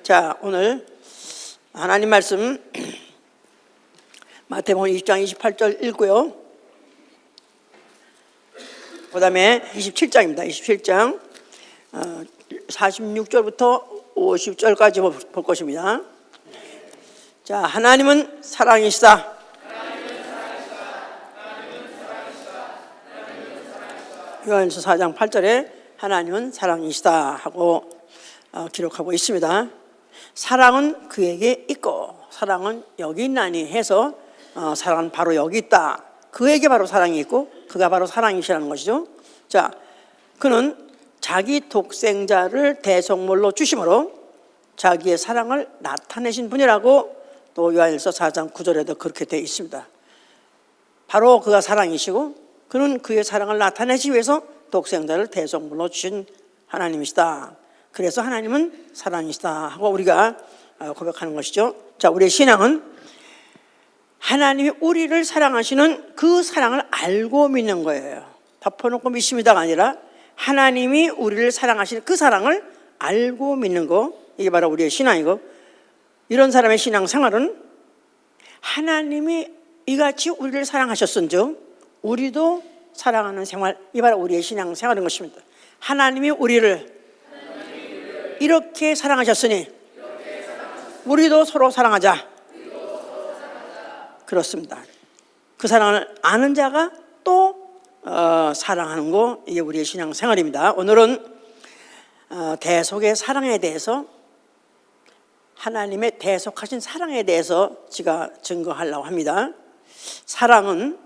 자, 오늘 하나님 말씀 마태복음 20장 28절 읽고요. 그 다음에 27장입니다. 27장 46절부터 50절까지 볼 것입니다. 자, 하나님은 사랑이시다. 요한일서 4장 8절에 하나님은 사랑이시다 하고 기록하고 있습니다. 사랑은 그에게 있고 사랑은 여기 있나니 해서 사랑은 바로 여기 있다. 그에게 바로 사랑이 있고 그가 바로 사랑이시라는 것이죠. 자, 그는 자기 독생자를 대속물로 주심으로 자기의 사랑을 나타내신 분이라고 또 요한일서 4장 9절에도 그렇게 되어 있습니다. 바로 그가 사랑이시고 그는 그의 사랑을 나타내기 위해서 독생자를 대속물로 주신 하나님이시다. 그래서 하나님은 사랑이시다 하고 우리가 고백하는 것이죠. 자, 우리의 신앙은 하나님이 우리를 사랑하시는 그 사랑을 알고 믿는 거예요. 덮어놓고 믿습니다가 아니라 하나님이 우리를 사랑하시는 그 사랑을 알고 믿는 거, 이게 바로 우리의 신앙이고, 이런 사람의 신앙생활은 하나님이 이같이 우리를 사랑하셨은즉 우리도 사랑하는 생활, 이 바로 우리의 신앙생활인 것입니다. 하나님이 우리를 이렇게 사랑하셨으니 우리도 서로 사랑하자. 그렇습니다. 그 사랑을 아는 자가 또 사랑하는 거, 이게 우리의 신앙생활입니다. 오늘은 대속의 사랑에 대해서, 하나님의 대속하신 사랑에 대해서 제가 증거하려고 합니다. 사랑은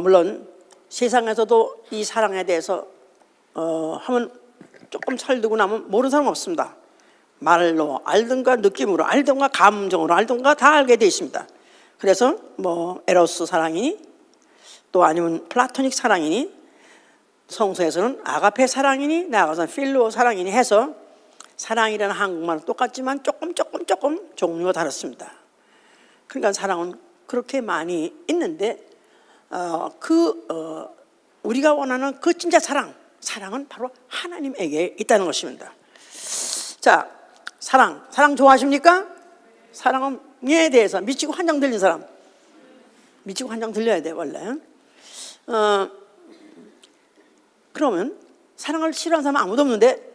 물론 세상에서도 이 사랑에 대해서 하면 조금 설득고 나면 모르는 사람 없습니다. 말로 알든가 느낌으로 알든가 감정으로 알든가 다 알게 되어 있습니다. 그래서 뭐 에로스 사랑이니 또 아니면 플라토닉 사랑이니 성서에서는 아가페 사랑이니 나아가서는 필로 사랑이니 해서 사랑이라는 한국말은 똑같지만 조금 종류가 다릅니다. 그러니까 사랑은 그렇게 많이 있는데 우리가 원하는 그 진짜 사랑은 바로 하나님에게 있다는 것입니다. 자, 사랑 좋아하십니까? 사랑에 대해서 미치고 환장 들린 사람, 미치고 환장 들려야 돼 원래. 그러면 사랑을 싫어하는 사람 아무도 없는데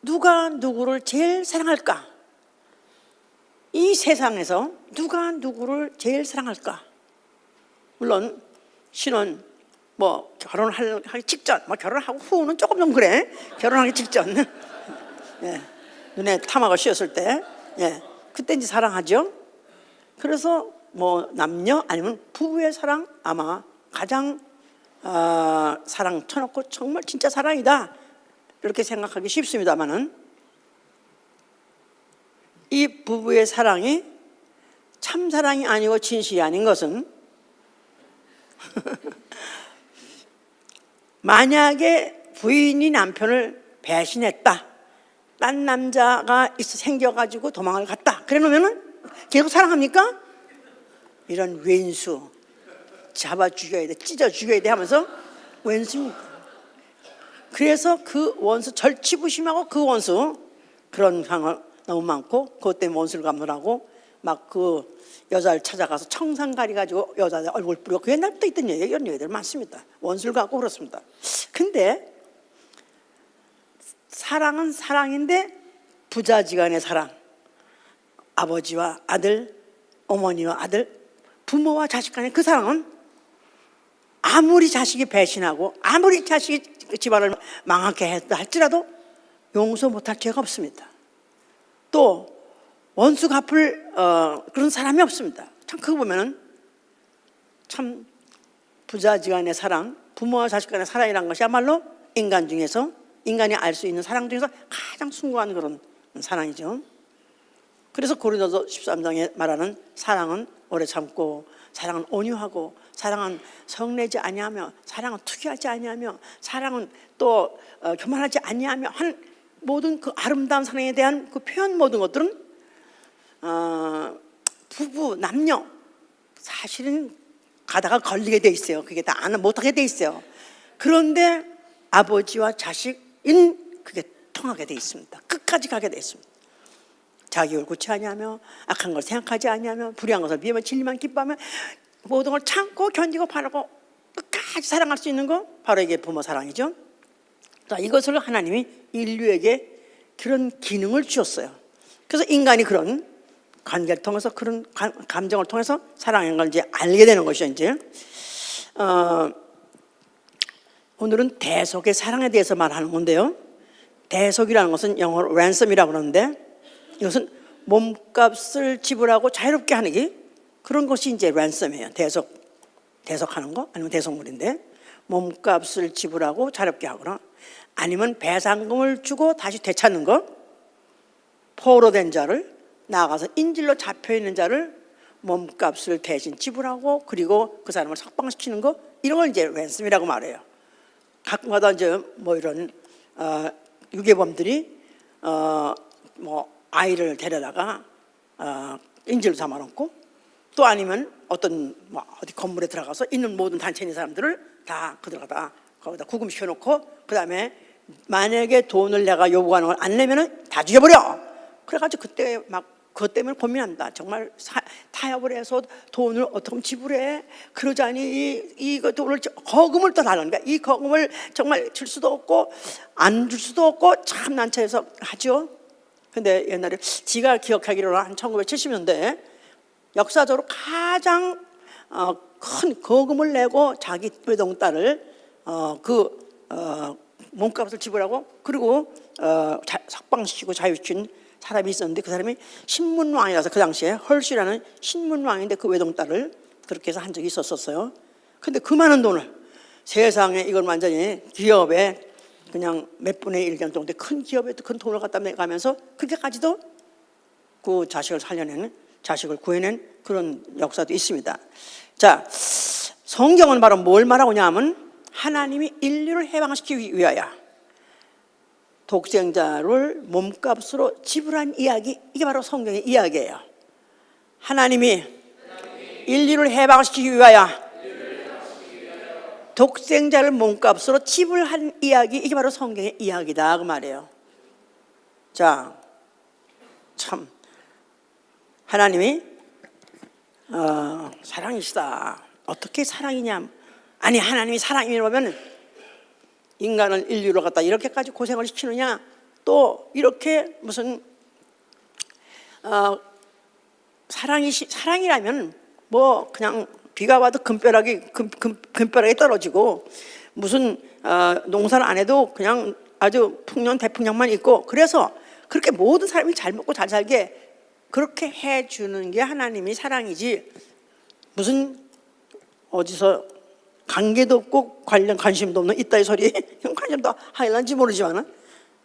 누가 누구를 제일 사랑할까? 이 세상에서 누가 누구를 제일 사랑할까? 물론 신혼 뭐 결혼하기 직전, 뭐 결혼하고 후는 조금 좀 그래. 결혼하기 직전, 예, 눈에 타마가 씌었을 때, 예, 그때 이제 사랑하죠. 그래서 뭐 남녀 아니면 부부의 사랑 아마 가장 사랑 쳐놓고 정말 진짜 사랑이다 이렇게 생각하기 쉽습니다만은 이 부부의 사랑이 참 사랑이 아니고 진실이 아닌 것은 만약에 부인이 남편을 배신했다, 딴 남자가 생겨가지고 도망을 갔다, 그래 놓으면은 계속 사랑합니까? 이런 왼수 잡아 죽여야 돼, 찢어 죽여야 돼 하면서 왼수입니다. 그래서 그 원수 절치부심하고 그 원수 그런 상황 너무 많고 그것 때문에 원수를 갚느라고 막 그 여자를 찾아가서 청산가리 가지고 여자 얼굴 뿌리고 그 옛날부터 있던 얘기, 이런 얘기들 많습니다. 원수를 갖고 그렇습니다. 근데 사랑은 사랑인데 부자지간의 사랑, 아버지와 아들, 어머니와 아들, 부모와 자식 간의 그 사랑은 아무리 자식이 배신하고 아무리 자식이 집안을 망하게 했다 할지라도 용서 못할 죄가 없습니다. 또 원수 갚을 그런 사람이 없습니다. 참 그거 보면은 참 부자지간의 사랑, 부모와 자식 간의 사랑이라는 것이야말로 인간 중에서, 인간이 알 수 있는 사랑 중에서 가장 숭고한 그런 사랑이죠. 그래서 고린도서 13장에 말하는 사랑은 오래 참고, 사랑은 온유하고, 사랑은 성내지 아니하며, 사랑은 투기하지 아니하며, 사랑은 또 교만하지 아니하며 하는 모든 그 아름다운 사랑에 대한 그 표현, 모든 것들은 부부, 남녀 사실은 가다가 걸리게 돼 있어요. 그게 다 못하게 돼 있어요. 그런데 아버지와 자식인 그게 통하게 돼 있습니다. 끝까지 가게 돼 있습니다. 자기 옳고치 아니하며 악한 걸 생각하지 아니하며 불의한 것을 비하며 진리만 기뻐하며 모든 걸 참고 견디고 바라고 끝까지 사랑할 수 있는 거, 바로 이게 부모 사랑이죠. 자, 이것을 하나님이 인류에게 그런 기능을 주셨어요. 그래서 인간이 그런 관계를 통해서, 그런 감정을 통해서 사랑하는 걸 이제 알게 되는 것이죠. 이제 오늘은 대속의 사랑에 대해서 말하는 건데요. 대속이라는 것은 영어로 ransom이라고 그러는데, 이것은 몸값을 지불하고 자유롭게 하는 게, 그런 것이 이제 ransom이에요. 대속하는 거, 아니면 대속물인데, 몸값을 지불하고 자유롭게 하거나, 아니면 배상금을 주고 다시 되찾는 거, 포로된 자를, 나아가서 인질로 잡혀있는 자를 몸값을 대신 지불하고, 그리고 그 사람을 석방시키는 거, 이런 걸 이제 ransom이라고 말해요. 가끔가다 이제 뭐 이런 유괴범들이 뭐 아이를 데려다가 인질로 삼아놓고, 또 아니면 어떤 뭐 어디 건물에 들어가서 있는 모든 단체 있는 사람들을 다 그들어가다 거기다 구금시켜놓고, 그 다음에 만약에 돈을 내가 요구하는 걸 안 내면은 다 죽여버려. 그래가지고 그때 막 그것 때문에 고민한다. 정말 타협을 해서 돈을 어떻게 지불해? 그러자니 이거 돈을 거금을 또 달라는 거야. 이 거금을 정말 줄 수도 없고 안 줄 수도 없고 참 난처해서 하죠. 근데 옛날에 지가 기억하기로는 한 1970년대 역사적으로 가장 큰 거금을 내고 자기 외동딸을 몸값을 지불하고, 그리고 석방시키고 자유시킨 사람이 있었는데, 그 사람이 신문왕이라서, 그 당시에 헐시라는 신문왕인데 그 외동딸을 그렇게 해서 한 적이 있었어요. 근데 그 많은 돈을 세상에, 이걸 완전히 기업에 그냥 몇 분의 1 정도의 큰 기업에 큰 돈을 갖다 내가면서 그렇게까지도 그 자식을 살려내는, 자식을 구해낸 그런 역사도 있습니다. 자, 성경은 바로 뭘 말하고냐 하면, 하나님이 인류를 해방시키기 위하여 독생자를 몸값으로 지불한 이야기, 이게 바로 성경의 이야기예요. 하나님이 인류를 해방시키기 위하여 독생자를 몸값으로 지불한 이야기, 이게 바로 성경의 이야기다 그 말이에요. 자, 참 하나님이 사랑이시다. 어떻게 사랑이냐? 아니, 하나님이 사랑이라면 인간을 인류로 갖다 이렇게까지 고생을 시키느냐? 또 이렇게 무슨 사랑이라면 뭐 그냥 비가 와도 금벼락이 떨어지고, 무슨 농사를 안 해도 그냥 아주 풍년 대풍년만 있고, 그래서 그렇게 모든 사람이 잘 먹고 잘 살게 그렇게 해주는 게 하나님이 사랑이지, 무슨 어디서 관계도 없고 관심도 없는 이따위 소리 관심도 하일런지 모르지만,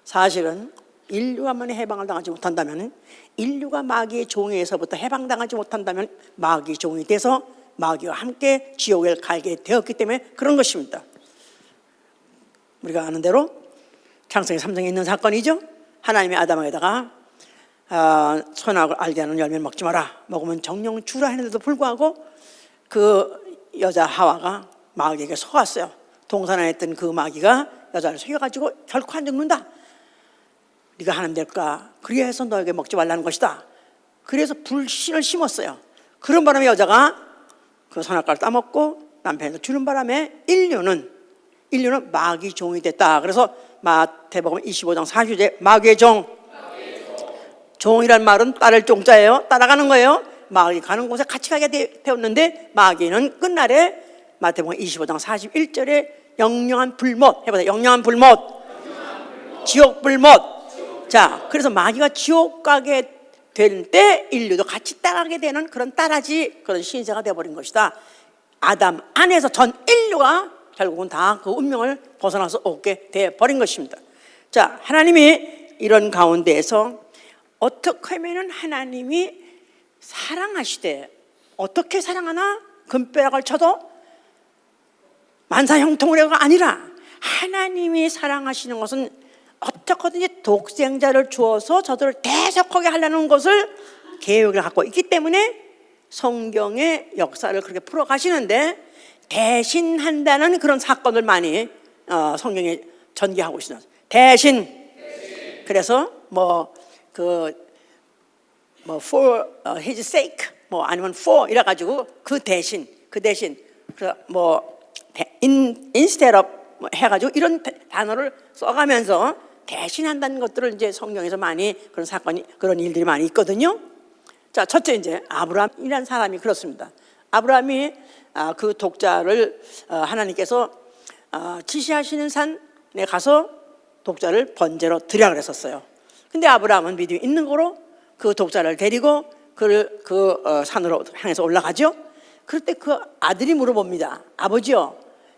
사실은 인류가만의 해방을 당하지 못한다면, 인류가 마귀의 종에서부터 해방당하지 못한다면 마귀의 종이 돼서 마귀와 함께 지옥을 가게 되었기 때문에 그런 것입니다. 우리가 아는 대로 창세기 3장에 있는 사건이죠. 하나님이 아담에다가 선악을 알게 하는 열매를 먹지 마라, 먹으면 정령 주라 했는데도 불구하고 그 여자 하와가 마귀에게 속았어요. 동산에 있던 그 마귀가 여자를 속여가지고 결코 안 죽는다, 네가 하나님 될까, 그리해서 너에게 먹지 말라는 것이다. 그래서 불신을 심었어요. 그런 바람에 여자가 그 선악과를 따먹고 남편에서 주는 바람에 인류는 마귀 종이 됐다. 그래서 마태복음 25장 40절에 마귀의 종, 종이란 말은 따를 종자예요. 따라가는 거예요. 마귀 가는 곳에 같이 가게 되었는데, 마귀는 끝날에 마태복음 25장 41절에 영영한 불못, 해보세요. 영영한 불못, 지옥 불못. 자, 그래서 마귀가 지옥 가게 될 때 인류도 같이 따라가게 되는 그런 따라지, 그런 신세가 되어버린 것이다. 아담 안에서 전 인류가 결국은 다 그 운명을 벗어나서 오게 되어버린 것입니다. 자, 하나님이 이런 가운데에서 어떻게 하면 하나님이 사랑하시되, 어떻게 사랑하나? 금벼락을 쳐도 만사형통을 해가 아니라, 하나님이 사랑하시는 것은 어떻게든지 독생자를 주어서 저들을 대속하게 하려는 것을 계획을 갖고 있기 때문에 성경의 역사를 그렇게 풀어가시는데, 대신한다는 그런 사건을 많이 성경에 전개하고 있습니다. 대신. 그래서 뭐 그 뭐 for his sake 뭐 아니면 for 이래 가지고 그 대신 그뭐 instead of 뭐 해가지고 이런 단어를 써가면서 대신한다는 것들을 이제 성경에서 많이 그런 사건이 그런 일들이 많이 있거든요. 자, 첫째 이제 아브라함이라는 사람이 그렇습니다. 아브라함이 그 독자를 하나님께서 지시하시는 산에 가서 독자를 번제로 드리라 그랬었어요. 근데 아브라함은 믿음이 있는 거로 그 독자를 데리고 그 산으로 향해서 올라가죠. 그럴 때 그 아들이 물어봅니다. 아버지요,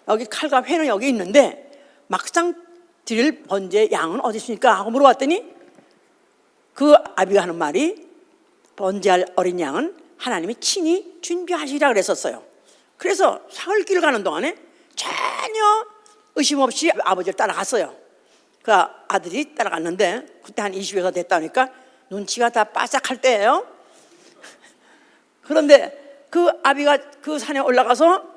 여기 칼과 회는 여기 있는데 막상 드릴 번제 양은 어디 있습니까? 하고 물어봤더니 그 아비가 하는 말이 번제할 어린 양은 하나님이 친히 준비하시라 그랬었어요. 그래서 사흘길 가는 동안에 전혀 의심 없이 아버지를 따라갔어요. 그 아들이 따라갔는데 그때 한 20여가 됐다니까 눈치가 다 바싹할 때예요. 그런데 그 아비가 그 산에 올라가서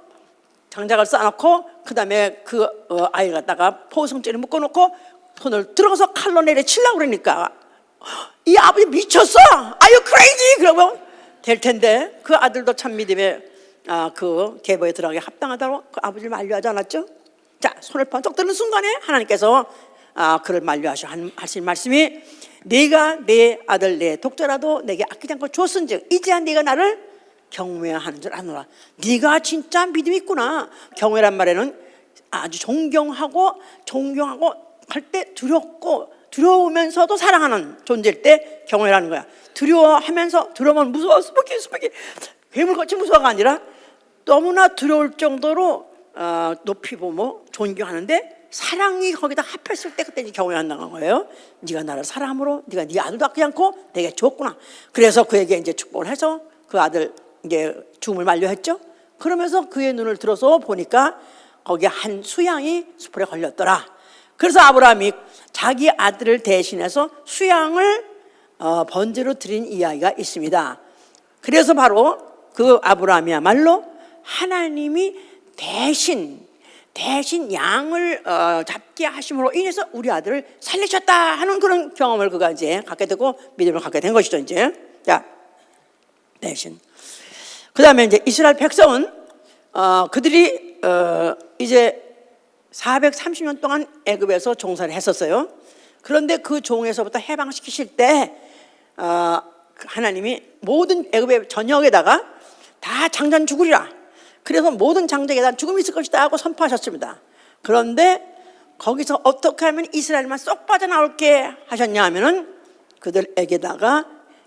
장작을 쌓아놓고 그 다음에 그 아이를 갖다가 포승줄에 묶어놓고 손을 들어서 칼로 내려치려고 그러니까 이 아버지 미쳤어! Are you crazy? 그러면 될 텐데 그 아들도 참 믿음에 그 계보에 들어가게 합당하다고 그 아버지를 만류하지 않았죠? 자, 손을 번쩍 드는 순간에 하나님께서 그를 만류하신 말씀이 네가 내 아들 내 독자라도 내게 아끼지 않고 줬은즉 이제야 네가 나를 경외하는 줄 아노라. 네가 진짜 믿음이 있구나. 경외란 말에는 아주 존경하고 할 때 두려우면서도 사랑하는 존재일 때 경외라는 거야. 두려우면 무서워 스푸키 괴물같이 무서워가 아니라 너무나 두려울 정도로 높이 보고 존경하는데 사랑이 거기다 합했을 때 그때 경외한다는 거예요. 네가 나를 사랑함으로 네가 네 아들도 아끼지 않고 내게 줬구나. 그래서 그에게 이제 축복을 해서 그 아들 이게 죽음을 만류했죠. 그러면서 그의 눈을 들어서 보니까 거기에 한 수양이 수풀에 걸렸더라. 그래서 아브라함이 자기 아들을 대신해서 수양을 번제로 드린 이야기가 있습니다. 그래서 바로 그 아브라함이야말로 하나님이 대신 양을 잡게 하심으로 인해서 우리 아들을 살리셨다 하는 그런 경험을 그가 이제 갖게 되고 믿음을 갖게 된 것이죠. 이제 자, 대신 그 다음에 이제 이스라엘 백성은 그들이 이제 430년 동안 애굽에서 종살이를 했었어요. 그런데 그 종에서부터 해방시키실 때 하나님이 모든 애굽의 전역에다가 다 장자는 죽으리라. 그래서 모든 장자에다 죽음이 있을 것이다 하고 선포하셨습니다. 그런데 거기서 어떻게 하면 이스라엘만 쏙 빠져나올게 하셨냐 하면은 그들에게다가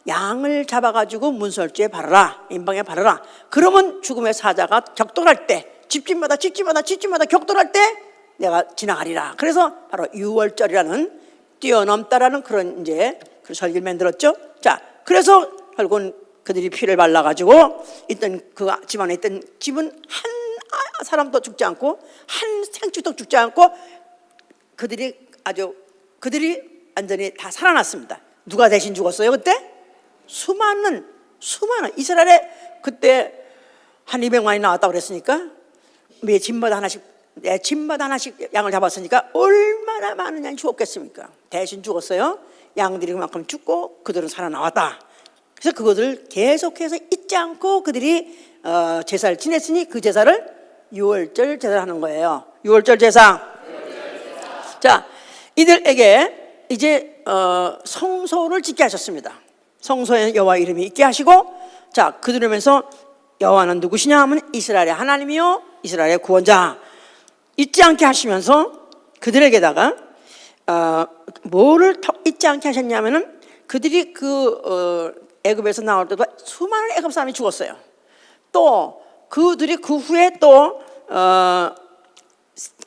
양을 잡아가지고 문설주에 바르라, 임방에 바르라. 그러면 죽음의 사자가 격돌할 때 집집마다 격돌할 때 내가 지나가리라. 그래서 바로 유월절이라는 뛰어넘다라는 그런 이제 그 설계를 만들었죠. 자, 그래서 결국은 그들이 피를 발라가지고 있던 그 집안에 있던 집은 한 사람도 죽지 않고 한 생축도 죽지 않고 그들이 완전히 다 살아났습니다. 누가 대신 죽었어요 그때? 수많은 이스라엘에 그때 한 200만이 나왔다고 그랬으니까 내 집마다 하나씩 양을 잡았으니까 얼마나 많은 양이 죽었겠습니까? 대신 죽었어요. 양들이 그만큼 죽고 그들은 살아나왔다. 그래서 그것을 계속해서 잊지 않고 그들이 제사를 지냈으니 그 제사를 유월절 제사를 하는 거예요. 유월절 제사. 자, 이들에게 이제 성소를 짓게 하셨습니다. 성소에 여호와 이름이 있게 하시고, 자, 그들으면서 여호와는 누구시냐 하면 이스라엘의 하나님이요 이스라엘의 구원자 잊지 않게 하시면서 그들에게다가 뭐를 잊지 않게 하셨냐면은 그들이 애굽에서 나올 때도 수많은 애굽 사람이 죽었어요. 또 그들이 그 후에 또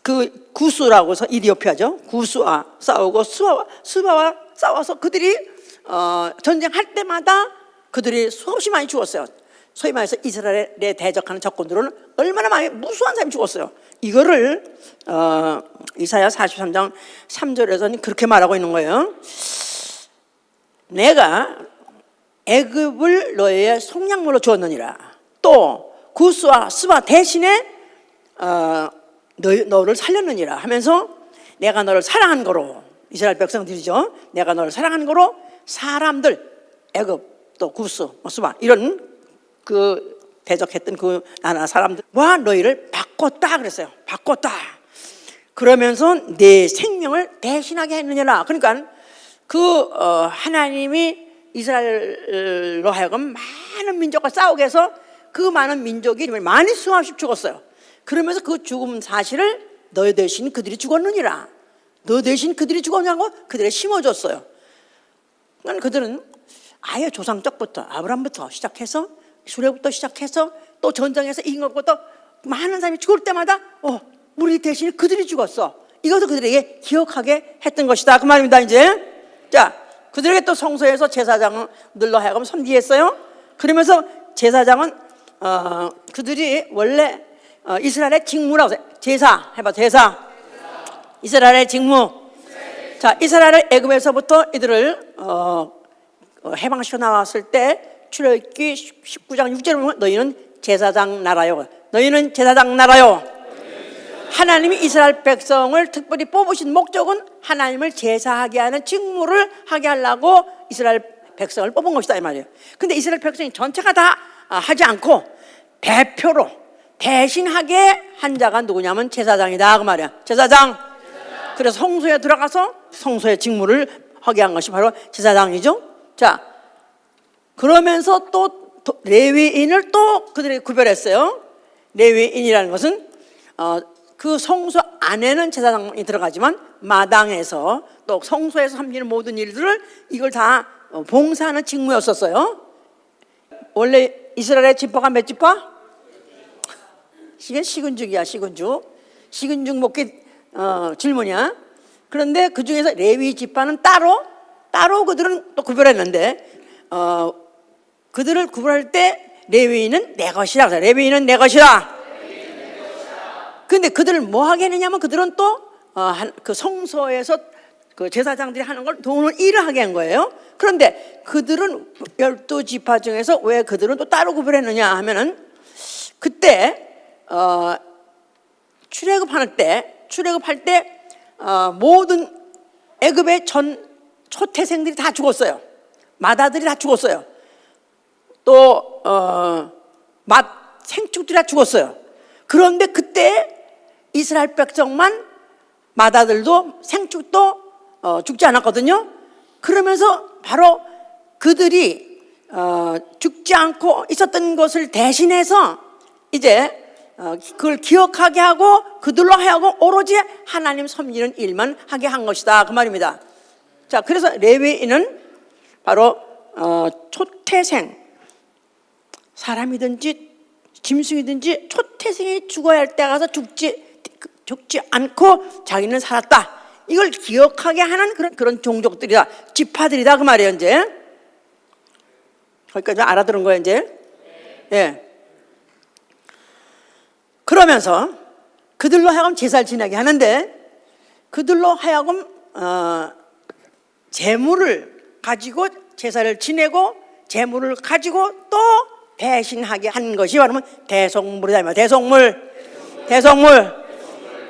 그 구스라고 해서 이디오피아죠. 구스와 싸우고 스바와 싸워서 그들이 전쟁할 때마다 그들이 수없이 많이 죽었어요. 소위 말해서 이스라엘에 대적하는 적군들은 얼마나 많이 무수한 사람이 죽었어요. 이거를 이사야 43장 3절에서는 그렇게 말하고 있는 거예요. 내가 애굽을 너의 속량물로 주었느니라. 또 구스와 스바 대신에 너를 살렸느니라 하면서 내가 너를 사랑한 거로, 이스라엘 백성들이죠. 내가 너를 사랑한 거로 사람들, 애굽 또 구스, 수바 이런 그 대적했던 그 나라 사람들과 너희를 바꿨다 그랬어요. 바꿨다. 그러면서 내 생명을 대신하게 했느냐라. 그러니까 하나님이 이스라엘로 하여금 많은 민족과 싸우게 해서 그 많은 민족이 많이 수없이 죽었어요. 그러면서 그 죽음 사실을 너 대신 그들이 죽었느니라. 너 대신 그들이 죽었냐고 그들에 심어줬어요. 그러니까 그들은 아예 조상적부터 아브라함부터 시작해서 수레부터 시작해서 또 전쟁에서 이긴 것부터 많은 사람이 죽을 때마다 우리 대신 그들이 죽었어. 이것을 그들에게 기억하게 했던 것이다. 그 말입니다. 이제 자, 그들에게 또 성소에서 제사장들로 하여금 섬기했어요. 그러면서 제사장은 그들이 원래 이스라엘의 직무라고 해요. 제사 해봐. 제사. 이스라엘의 직무. 자, 이스라엘의 애굽에서부터 이들을 해방시켜 나왔을 때 출애굽기 19장 6절에 보면 너희는 제사장 나라요. 너희는 제사장 나라요. 하나님이 이스라엘 백성을 특별히 뽑으신 목적은 하나님을 제사하게 하는 직무를 하게 하려고 이스라엘 백성을 뽑은 것이다 이 말이에요. 근데 이스라엘 백성이 전체가 다 하지 않고 대표로 대신하게 한 자가 누구냐면 제사장이다 그 말이야. 제사장. 그래서 성소에 들어가서 성소의 직무를 하게 한 것이 바로 제사장이죠. 자, 그러면서 또 레위인을 또 그들이 구별했어요. 레위인이라는 것은 그 성소 안에는 제사장이 들어가지만 마당에서 또 성소에서 섬기는 모든 일들을 이걸 다 봉사하는 직무였었어요. 원래 이스라엘의 지파가 몇 지파? 이게 시근죽이야. 시근죽 먹기 질문이야. 그런데 그 중에서 레위 지파는 따로 그들은 또 구별했는데 그들을 구별할 때 레위인은 내 것이라. 레위인은 내 것이라. 근데 그들을 뭐 하게 했느냐면 그들은 또 그 성소에서 그 제사장들이 하는 걸 도우는 일을 하게 한 거예요. 그런데 그들은 12지파 중에서 왜 그들은 또 따로 구별했느냐 하면은 그때 출애굽할 때 모든 애굽의 전 초태생들이 다 죽었어요. 마다들이 다 죽었어요. 또 생축들이 다 죽었어요. 그런데 그때 이스라엘 백성만 마다들도 생축도 죽지 않았거든요. 그러면서 바로 그들이 죽지 않고 있었던 것을 대신해서 이제 그걸 기억하게 하고 그들로 하여금 오로지 하나님 섬기는 일만 하게 한 것이다 그 말입니다. 자, 그래서 레위인은 바로 초태생, 사람이든지 짐승이든지 초태생이 죽어야 할 때 가서 죽지 않고 자기는 살았다. 이걸 기억하게 하는 그런 종족들이다, 지파들이다 그 말이에요. 이제 거기까지 알아들은 거예요 이제. 예. 그러면서 그들로 하여금 제사를 지내게 하는데 그들로 하여금 재물을 가지고 제사를 지내고 재물을 가지고 또 대신하게 한 것이 바로 대속물이다.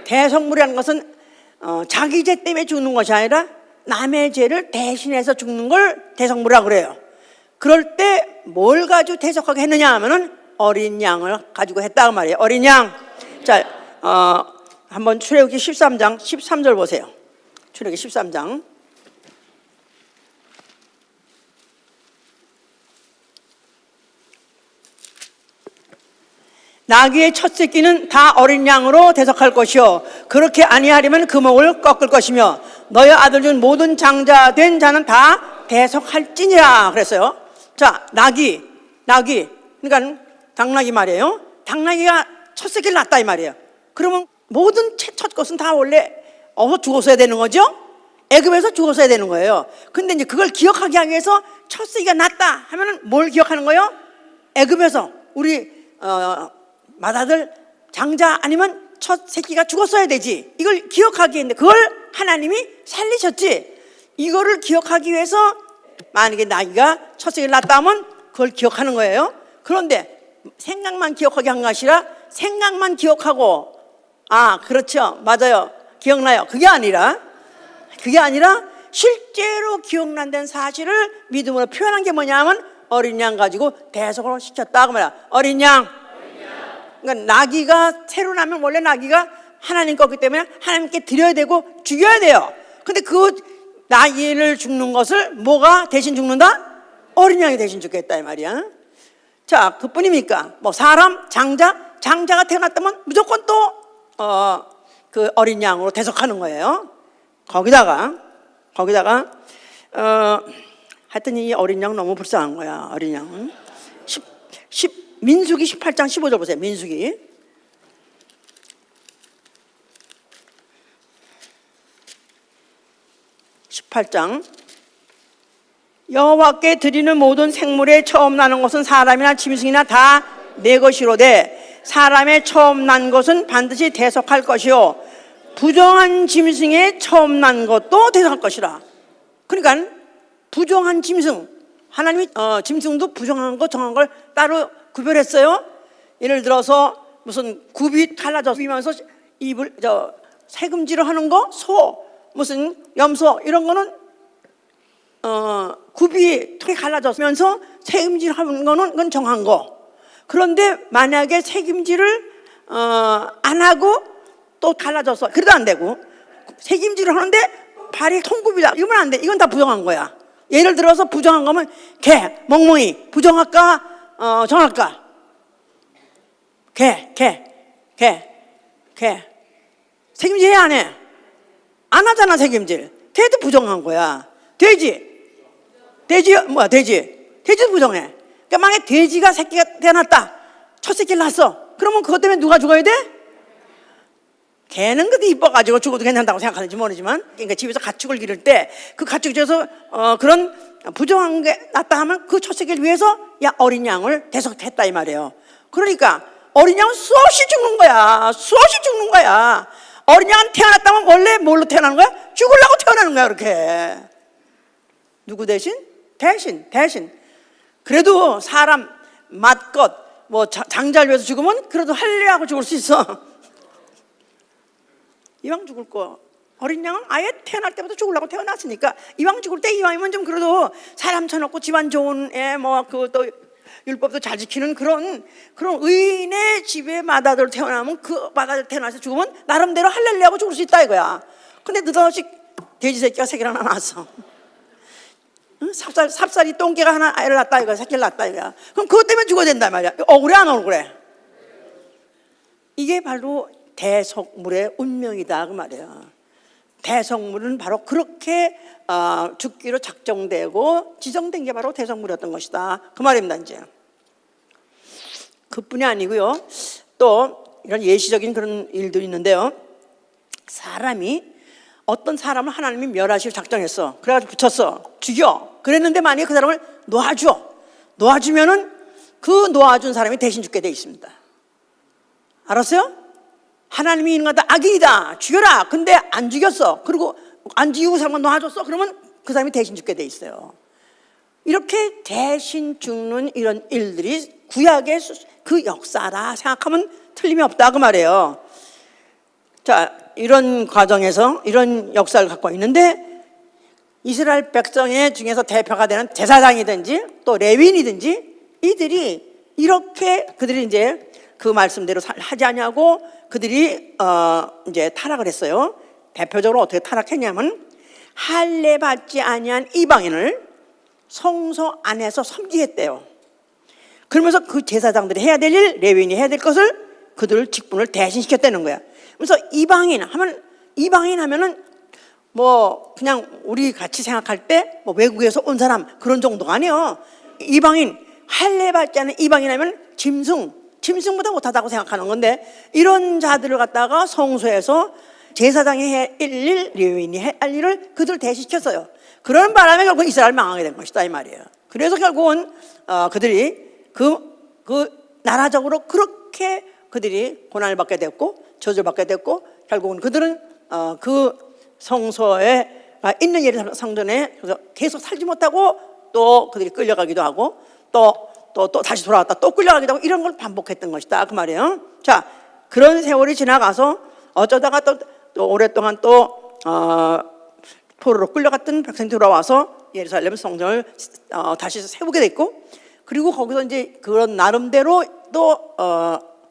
대속물이라는 것은 자기 죄 때문에 죽는 것이 아니라 남의 죄를 대신해서 죽는 걸 대속물이라고 그래요. 그럴 때 뭘 가지고 대속하게 했느냐 하면은 어린 양을 가지고 했다 그 말이에요. 어린 양. 자, 한번 출애굽기 13장 13절 보세요. 출애굽기 13장. 나귀의 첫 새끼는 다 어린 양으로 대속할 것이요 그렇게 아니하려면 그 목을 꺾을 것이며 너희 아들 중 모든 장자된 자는 다 대속할지니라 그랬어요. 자, 나귀 그러니까 당나귀 말이에요. 당나귀가 첫 새끼를 낳았다 이 말이에요. 그러면 모든 첫 것은 다 원래 죽었어야 되는 거죠. 애굽에서 죽었어야 되는 거예요. 근데 이제 그걸 기억하게 하기 위해서 첫 새끼가 낳았다 하면은 뭘 기억하는 거예요? 애굽에서 우리 마다들 장자 아니면 첫 새끼가 죽었어야 되지. 이걸 기억하기 했는데 그걸 하나님이 살리셨지. 이거를 기억하기 위해서 만약에 나귀가 첫 새끼를 낳았다 하면 그걸 기억하는 거예요. 그런데 생각만 기억하게 한 것이 아니라 생각만 기억하고 그렇죠, 맞아요, 기억나요. 그게 아니라 실제로 기억난다는 사실을 믿음으로 표현한 게 뭐냐면 어린 양 가지고 대속을 시켰다 그 말이야. 어린 양. 그러니까 나귀가 새로 나면 원래 나귀가 하나님 거기 때문에 하나님께 드려야 되고 죽여야 돼요. 근데 그 나귀를 죽는 것을 뭐가 대신 죽는다? 어린 양이 대신 죽겠다 이 말이야. 자, 그뿐입니까? 뭐 사람, 장자가 태어났다면 무조건 또 그 어린 양으로 대속하는 거예요. 거기다가 하여튼 이 어린 양 너무 불쌍한 거야. 어린 양은 민수기 18장 15절 보세요. 민수기 18장 여호와께 드리는 모든 생물에 처음 나는 것은 사람이나 짐승이나 다 내 것이로되 사람의 처음 난 것은 반드시 대속할 것이요 부정한 짐승의 처음 난 것도 대속할 것이라. 그러니까 부정한 짐승, 하나님이 짐승도 부정한 거 정한 걸 따로 구별했어요. 예를 들어서 무슨 굽이 갈라져서 입을 새금질을 하는 거, 소, 무슨 염소 이런 거는 굽이 턱에 갈라져면서 새김질 하는 거는 그건 정한 거. 그런데 만약에 새김질을 안 하고 또 갈라져서 그래도 안 되고 새김질을 하는데 발이 통굽이다 이러면 안 돼. 이건 다 부정한 거야. 예를 들어서 부정한 거면 개, 멍멍이 부정할까 정할까? 개 책임질 해 안 해? 안 하잖아. 책임질. 걔도 부정한 거야. 돼지도 부정해. 그러니까 만약에 돼지가 새끼가 태어났다, 첫 새끼를 낳았어. 그러면 그것 때문에 누가 죽어야 돼? 개는 그래도 이뻐가지고 죽어도 괜찮다고 생각하는지 모르지만, 그러니까 집에서 가축을 기를 때 그 가축 중에서 그런 부정한 게 났다 하면 그 첫 새끼를 위해서 어린 양을 대속했다 이 말이에요. 그러니까 어린 양은 수없이 죽는 거야. 어린 양은 태어났다면 원래 뭘로 태어나는 거야? 죽으려고 태어나는 거야. 그렇게 누구 대신? 그래도 사람 맏것 뭐 장자를 위해서 죽으면 그래도 할례하고 죽을 수 있어. 이왕 죽을 거 어린 양은 아예 태어날 때부터 죽으려고 태어났으니까 이왕 죽을 때 이왕이면 좀 그래도 사람 쳐놓고 집안 좋은 애 뭐 그 또 율법도 잘 지키는 그런 의인의 집에 맏아들 태어나면 그 맏아들 태어나서 죽으면 나름대로 할렐루야하고 죽을 수 있다 이거야. 근데 느닷없이 돼지 새끼가 새끼를 하나 낳았어. 응? 삽살이 똥개가 하나 애를 낳았다 이거야. 새끼를 낳았다 이거야. 그럼 그것 때문에 죽어야 된단 말이야. 억울해 안 억울해? 이게 바로 대속물의 운명이다 그 말이에요. 대속물은 바로 그렇게 죽기로 작정되고 지정된 게 바로 대속물이었던 것이다 그 말입니다. 이제 그뿐이 아니고요. 또 이런 예시적인 그런 일도 있는데요. 어떤 사람을 하나님이 멸하시고 작정했어. 그래가지고 붙였어. 죽여. 그랬는데 만약에 그 사람을 놓아주면은 그 놓아준 사람이 대신 죽게 돼 있습니다. 알았어요? 하나님이 이런 거다 악인이다 죽여라. 근데 안 죽였어. 그리고 안 죽이고 사람을 놓아줬어. 그러면 그 사람이 대신 죽게 돼 있어요. 이렇게 대신 죽는 이런 일들이 구약의 그 역사라 생각하면 틀림이 없다 그 말이에요. 자, 이런 과정에서 이런 역사를 갖고 있는데 이스라엘 백성의 중에서 대표가 되는 제사장이든지 또 레위인이든지 이들이 이렇게 그들이 이제 그 말씀대로 하지 않냐고 그들이 이제 타락을 했어요. 대표적으로 어떻게 타락했냐면 할례 받지 아니한 이방인을 성소 안에서 섬기했대요. 그러면서 그 제사장들이 해야 될 일, 레위인이 해야 될 것을 그들 직분을 대신시켰다는 거야. 그래서 이방인 하면은 뭐 그냥 우리 같이 생각할 때 뭐 외국에서 온 사람 그런 정도가 아니에요. 이방인, 할례 받지 않은 이방인 하면 짐승보다 못하다고 생각하는 건데 이런 자들을 갖다가 성소에서 제사장이 해야 할 일, 레위인이 해야 할 일을 그들 대신시켰어요. 그런 바람에 결국 이스라엘 망하게 된 것이다 이 말이에요. 그래서 결국은 그들이 그 나라적으로 그렇게 그들이 고난을 받게 됐고 저주를 받게 됐고 결국은 그들은 그 성소에 있는 예루살렘 성전에 계속 살지 못하고 또 그들이 끌려가기도 하고 또 다시 돌아왔다 또 끌려가기도 하고 이런 걸 반복했던 것이다 그 말이에요. 자, 그런 세월이 지나가서 어쩌다가 또 오랫동안 또 포로로 끌려갔던 백성이 돌아와서 예루살렘 성전을 다시 세우게 됐고, 그리고 거기서 이제 그런 나름대로 또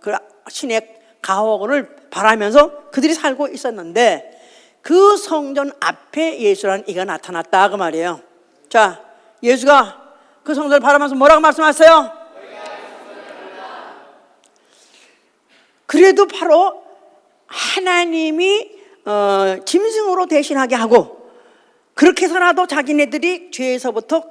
그 신의 가호를 바라면서 그들이 살고 있었는데, 그 성전 앞에 예수라는 이가 나타났다 그 말이에요. 자, 예수가 그 성전을 바라면서 뭐라고 말씀하셨어요? 그래도 바로 하나님이 짐승으로 대신하게 하고, 그렇게 해서라도 자기네들이 죄에서부터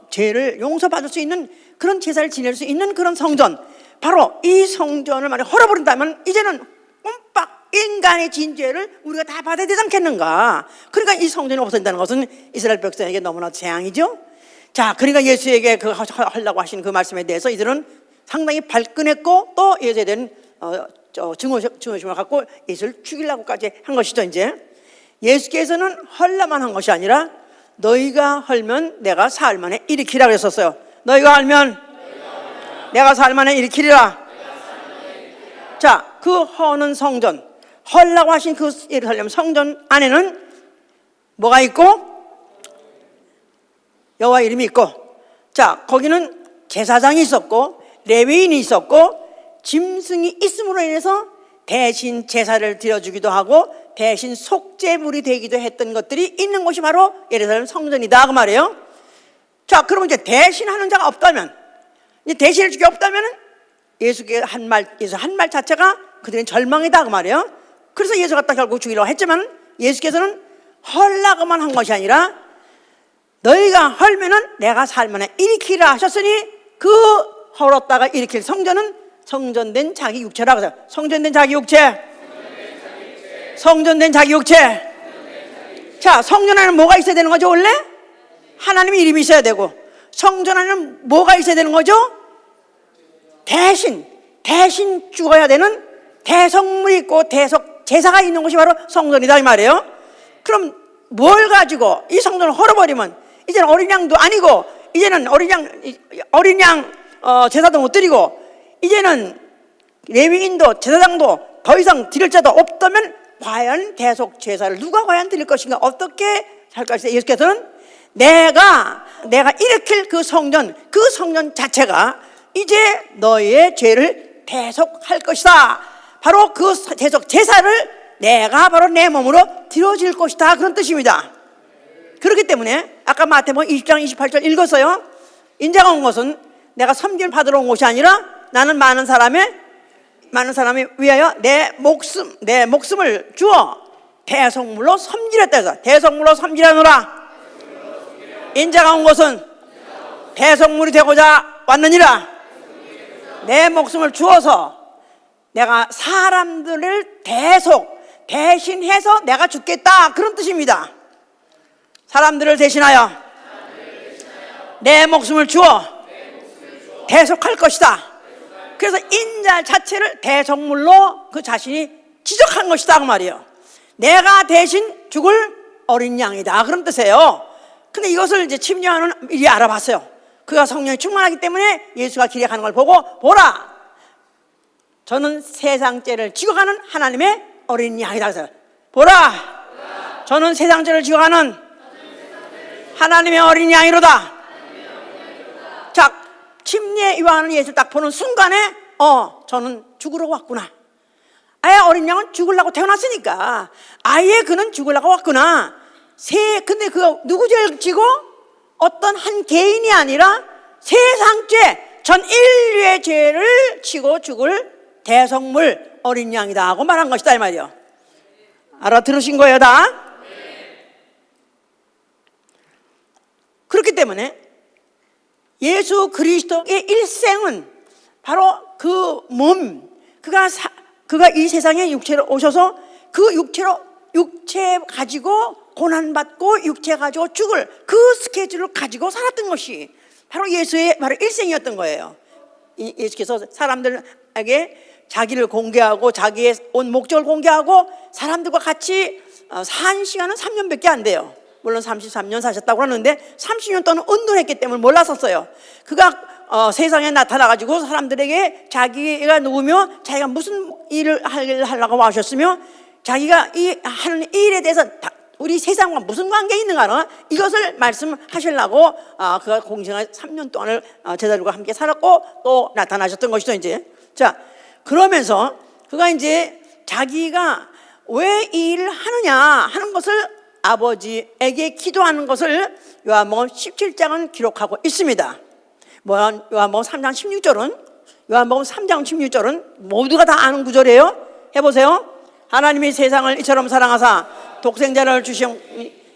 죄를 용서받을 수 있는 그런 제사를 지낼 수 있는 그런 성전, 바로 이 성전을 만약 헐어버린다면 이제는 꼼빡 인간의 진죄를 우리가 다 받아야 되지 않겠는가. 그러니까 이 성전이 없어진다는 것은 이스라엘 백성에게 너무나 재앙이죠. 자, 그러니까 예수에게 그 하려고 하신 그 말씀에 대해서 이들은 상당히 발끈했고, 또 예수에 대한 증오심을 갖고 예수를 죽이려고까지 한 것이죠. 이제 예수께서는 헐라만 한 것이 아니라 너희가 헐면 내가 사흘 만에 일으키라 그랬었어요. 너희가 헐면 내가 사흘 만에 일으키리라. 자, 그 허는 성전, 헐라고 하신 그 예루살렘 성전 안에는 뭐가 있고? 여호와 이름이 있고, 자, 거기는 제사장이 있었고 레위인이 있었고 짐승이 있음으로 인해서 대신 제사를 드려주기도 하고 대신 속죄물이 되기도 했던 것들이 있는 곳이 바로 예루살렘 성전이다 그 말이에요. 자, 그러면 이제 대신하는 자가 없다면, 이제 대신할 주가 없다면 예수의 한 말 자체가 그들은 절망이다 그 말이에요. 그래서 예수 갖다 결국 죽이려고 했지만 예수께서는 헐라고만 한 것이 아니라 너희가 헐면은 내가 살만에 일으키라 하셨으니, 그 헐었다가 일으킬 성전은 성전된 자기 육체라고 해서, 성전된 자기 육체, 성전된 자기 육체. 자, 성전 안에는 뭐가 있어야 되는 거죠? 원래 하나님의 이름이 있어야 되고, 성전 안에는 뭐가 있어야 되는 거죠? 대신 죽어야 되는 대성물이 있고 대속 제사가 있는 곳이 바로 성전이다 이 말이에요. 그럼 뭘 가지고 이 성전을 헐어버리면 이제는 어린 양도 아니고, 이제는 어린 양 제사도 못 드리고, 이제는 레위인도 제사장도 더 이상 드릴 자도 없다면 과연 대속 제사를 누가 과연 드릴 것인가, 어떻게 할 것인가. 예수께서는 내가 일으킬 그 성전 자체가 이제 너희의 죄를 대속할 것이다. 바로 그 대속 제사를 내가 바로 내 몸으로 드려질 것이다, 그런 뜻입니다. 그렇기 때문에 아까 마태복음 20장 28절 읽었어요. 인자가 온 것은 내가 섬김을 받으러 온 것이 아니라 나는 많은 사람이 위하여 내 목숨을 주어 대속물로 섬기렸다 해서, 대속물로 섬기려노라. 인자가 온 것은 대속물이 되고자 왔느니라. 내 목숨을 주어서 내가 사람들을 대신해서 내가 죽겠다, 그런 뜻입니다. 사람들을 대신하여 내 목숨을 주어 대속할 것이다. 그래서 인자 자체를 대속물로 그 자신이 지적한 것이다 그 말이에요. 내가 대신 죽을 어린 양이다, 그런 뜻이에요. 근데 이것을 이제 침략하는 미리 알아봤어요. 그가 성령이 충만하기 때문에 예수가 길에 가는 걸 보고, 보라, 저는 세상 죄를 지고 가는 하나님의 어린 양이다. 그래서 보라, 저는 세상 죄를 지고 가는 하나님의 어린 양이로다. 자, 침례 요한은 예수를 딱 보는 순간에 저는 죽으러 왔구나. 아예 어린 양은 죽으려고 태어났으니까 아예 그는 죽으려고 왔구나. 근데 그 누구 죄를 지고? 어떤 한 개인이 아니라 세상 죄, 전 인류의 죄를 지고 죽을 대성물 어린 양이다 하고 말한 것이다 이 말이요. 알아들으신 거예요 다? 그렇기 때문에 예수 그리스도의 일생은 바로 그 몸, 그가 이 세상에 육체로 오셔서 그 육체 가지고 고난받고 육체 가지고 죽을 그 스케줄을 가지고 살았던 것이 바로 예수의 바로 일생이었던 거예요. 예수께서 사람들에게 자기를 공개하고 자기의 온 목적을 공개하고 사람들과 같이 산 시간은 3년밖에 안 돼요. 물론 33년 사셨다고 하는데 30년 동안 운동했기 때문에 몰랐었어요. 그가 세상에 나타나가지고 사람들에게 자기가 누구며 자기가 무슨 일을 하려고 하셨으며 자기가 하는 일에 대해서 우리 세상과 무슨 관계 있는가는 이것을 말씀하시려고 그가 공생활 3년 동안을 제자들과 함께 살았고 또 나타나셨던 것이죠. 이제 자, 그러면서 그가 이제 자기가 왜 이 일을 하느냐 하는 것을 아버지에게 기도하는 것을 요한복음 17장은 기록하고 있습니다. 요한복음 3장 16절은 모두가 다 아는 구절이에요. 해보세요. 하나님이 세상을 이처럼 사랑하사 독생자를 주신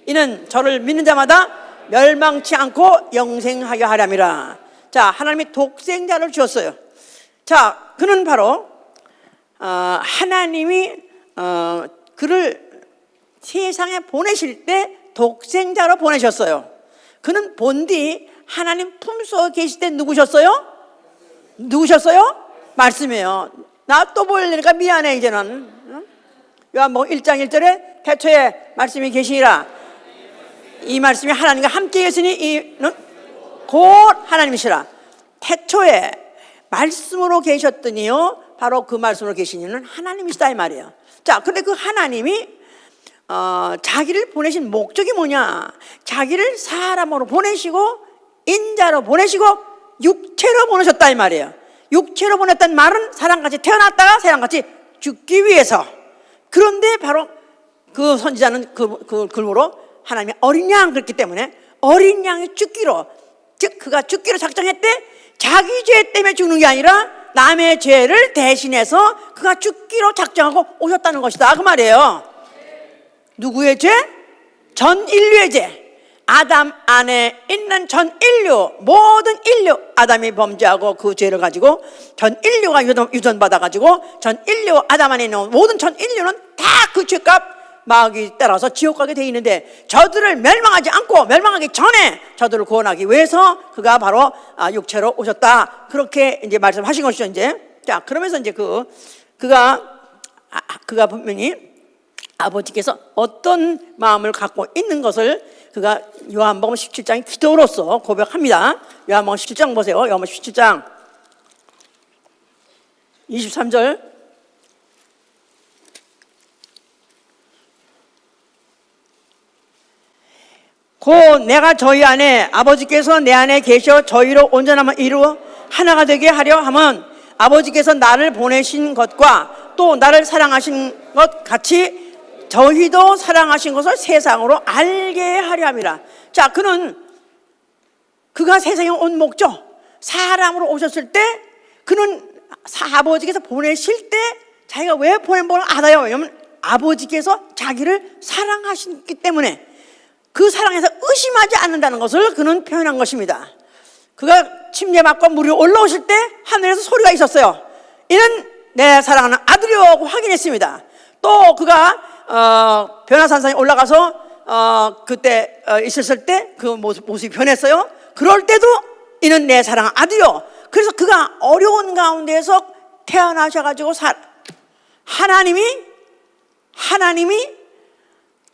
이는 저를 믿는 자마다 멸망치 않고 영생하게 하렴이라. 자, 하나님이 독생자를 주었어요. 자, 그는 바로 하나님이 그를 세상에 보내실 때 독생자로 보내셨어요. 그는 본디 하나님 품속에 계실 때 누구셨어요? 말씀이에요. 나 또 보려니까 미안해 이제는. 요한복음 1장 1절에 태초에 말씀이 계시니라. 이 말씀이 하나님과 함께 계시니 이는 곧 하나님이시라. 태초에 말씀으로 계셨더니요 바로 그 말씀으로 계신 이는 하나님이시다 이 말이에요. 자, 근데 그 하나님이 자기를 보내신 목적이 뭐냐? 자기를 사람으로 보내시고 인자로 보내시고 육체로 보내셨다 이 말이에요. 육체로 보냈다는 말은 사람같이 태어났다가 사람같이 죽기 위해서. 그런데 바로 그 선지자는 그 글로 하나님이 어린 양 그랬기 때문에 어린 양이 죽기로, 즉 그가 죽기로 작정했대. 자기 죄 때문에 죽는 게 아니라 남의 죄를 대신해서 그가 죽기로 작정하고 오셨다는 것이다 그 말이에요. 누구의 죄? 전 인류의 죄. 아담 안에 있는 전 인류, 모든 인류, 아담이 범죄하고 그 죄를 가지고 전 인류가 유전받아가지고 전 인류, 아담 안에 있는 모든 전 인류는 다 그 죄값 마귀 따라서 지옥 가게 돼 있는데 저들을 멸망하지 않고 멸망하기 전에 저들을 구원하기 위해서 그가 바로 육체로 오셨다. 그렇게 이제 말씀하신 것이죠. 이제 자, 그러면서 이제 그가 분명히 아버지께서 어떤 마음을 갖고 있는 것을 그가 요한복음 17장의 기도로서 고백합니다. 요한복음 17장 보세요. 요한복음 17장 23절. 곧 내가 저희 안에 아버지께서 내 안에 계셔 저희로 온전함을 이루어 하나가 되게 하려 함은 아버지께서 나를 보내신 것과 또 나를 사랑하신 것 같이 저희도 사랑하신 것을 세상으로 알게 하려 함이라. 자, 그가 세상에 온 목적, 사람으로 오셨을 때 그는 아버지께서 보내실 때 자기가 왜 보낸 걸 알아요. 왜냐하면 아버지께서 자기를 사랑하시기 때문에 그 사랑에서 의심하지 않는다는 것을 그는 표현한 것입니다. 그가 침례받고 물이 올라오실 때 하늘에서 소리가 있었어요. 이는 내 사랑하는 아들이요 하고 확인했습니다. 또 그가 변화산상에 올라가서 그때 있었을 때 그 모습이 변했어요. 그럴 때도 이는 내 사랑하는 아들이요. 그래서 그가 어려운 가운데에서 태어나셔가지고 하나님이